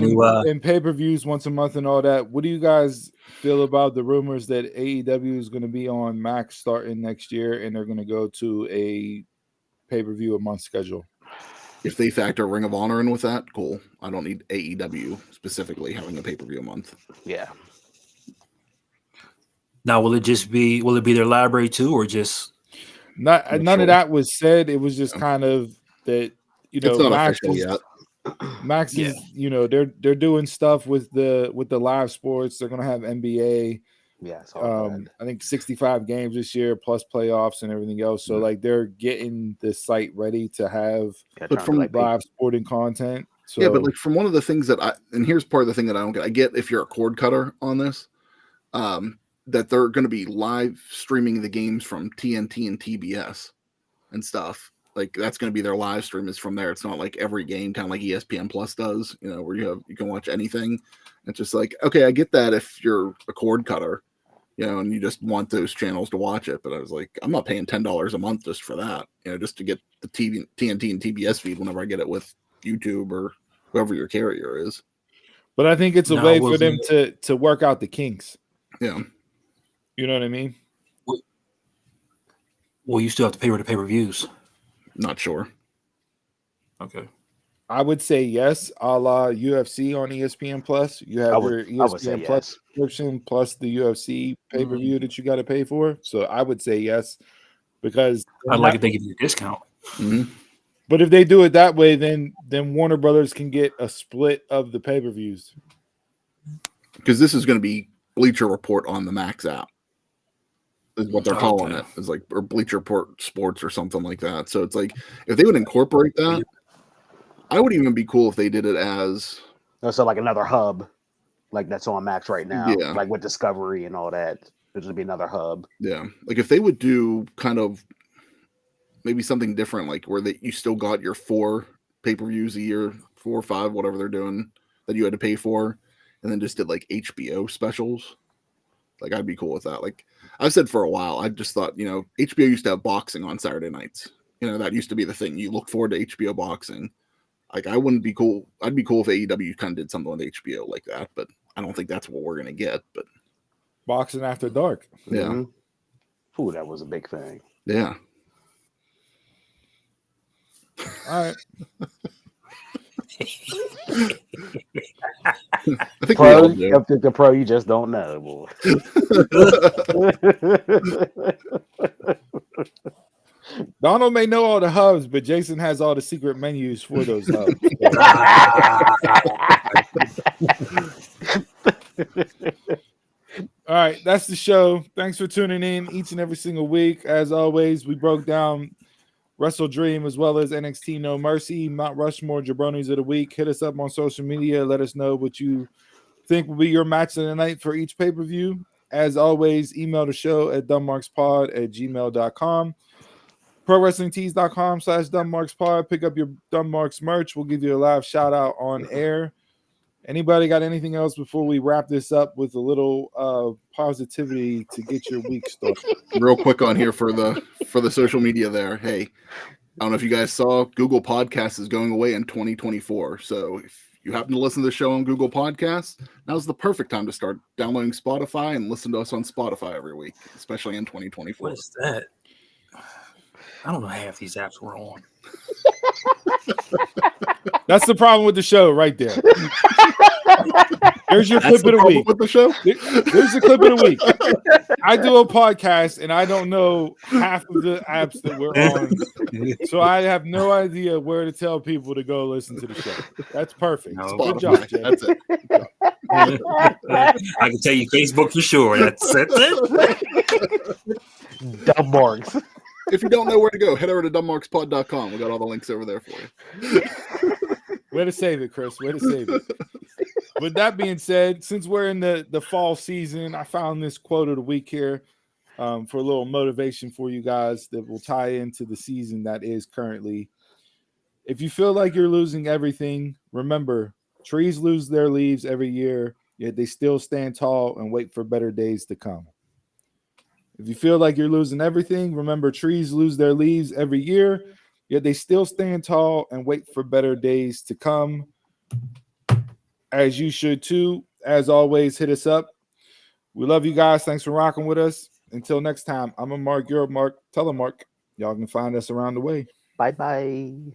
and pay-per-views once a month and all that, what do you guys feel about the rumors that AEW is going to be on Max starting next year and they're going to go to a pay-per-view a month schedule? If they factor Ring of Honor in with that, cool. I don't need AEW specifically having a pay-per-view a month. Yeah. Now, will it be their library too, or just none of that was said? It was just kind of that, you know, it's not official yet. Max is, you know, they're doing stuff with the live sports. They're gonna have NBA. Yeah, I think 65 games this year plus playoffs and everything else. So like they're getting the site ready to have live sporting content. So yeah, but like from one of the things that and here's part of the thing that I don't get. I get if you're a cord cutter on this, that they're going to be live streaming the games from TNT and TBS and stuff. Like that's going to be their live stream is from there. It's not like every game, kind of like ESPN Plus does, you know, where you can watch anything. It's just like, okay, I get that if you're a cord cutter, you know, and you just want those channels to watch it. But I was like, I'm not paying $10 a month just for that, you know, just to get the TNT and TBS feed whenever I get it with YouTube or whoever your carrier is. But I think it's a way for them to work out the kinks. Yeah. You know what I mean? Well, you still have to pay for the pay-per-views. Not sure. Okay. I would say yes, a la UFC on ESPN Plus. You have your ESPN Plus subscription plus the UFC pay-per-view that you got to pay for. So I would say yes, because I'd like if they give you a discount. Mm-hmm. But if they do it that way, then Warner Brothers can get a split of the pay-per-views. Because this is going to be Bleacher Report on the Max app. Is what they're calling it. Is like or Bleacher Report Sports or something like that. So it's like if they would incorporate that, I would even be cool if they did it as so like another hub, like that's on Max right now. Yeah. Like with Discovery and all that. There's gonna be another hub. Yeah. Like if they would do kind of maybe something different, like where you still got your 4 pay-per-views a year, 4 or 5, whatever they're doing that you had to pay for, and then just did like HBO specials. Like I'd be cool with that. Like I've said for a while, I just thought, you know, HBO used to have boxing on Saturday nights. You know, that used to be the thing. You look forward to HBO boxing. Like I wouldn't be cool. I'd be cool if AEW kind of did something with HBO like that, but I don't think that's what we're gonna get. But boxing after dark. Yeah. Mm-hmm. Ooh, that was a big thing. Yeah. All right. I think the pro you just don't know, boy. Donald may know all the hubs, but Jason has all the secret menus for those hubs. All right, that's the show. Thanks for tuning in each and every single week. As always, we broke down WrestleDream as well as NXT No Mercy, Mount Rushmore Jabronis of the Week. Hit us up on social media. Let us know what you think will be your match of the night for each pay-per-view. As always, email the show at dumbmarkspod@gmail.com. ProWrestlingTees.com/dumbmarkspod. Pick up your Dumbmarks merch. We'll give you a live shout out on air. Anybody got anything else before we wrap this up with a little positivity to get your week started? Real quick on here for the social media there. Hey, I don't know if you guys saw, Google Podcasts is going away in 2024. So if you happen to listen to the show on Google Podcasts, now's the perfect time to start downloading Spotify and listen to us on Spotify every week, especially in 2024. What is that? I don't know half these apps we're on. That's the problem with the show right there. There's your clip of the week. With the show? There's the clip of the week. I do a podcast and I don't know half of the apps that we're on. So I have no idea where to tell people to go listen to the show. That's perfect. No, good job, Jay. That's it. I can tell you Facebook for sure. That's it. Dumb marks. If you don't know where to go, head over to dumbmarkspod.com. We got all the links over there for you. Way to save it, Chris. Way to save it. With that being said, since we're in the fall season, I found this quote of the week here for a little motivation for you guys that will tie into the season that is currently. If you feel like you're losing everything, remember, trees lose their leaves every year, yet they still stand tall and wait for better days to come. If you feel like you're losing everything, remember trees lose their leaves every year, yet they still stand tall and wait for better days to come. As you should too. As always, hit us up. We love you guys. Thanks for rocking with us. Until next time, I'm a Mark. You're a Mark. Tell a Mark. Y'all can find us around the way. Bye-bye.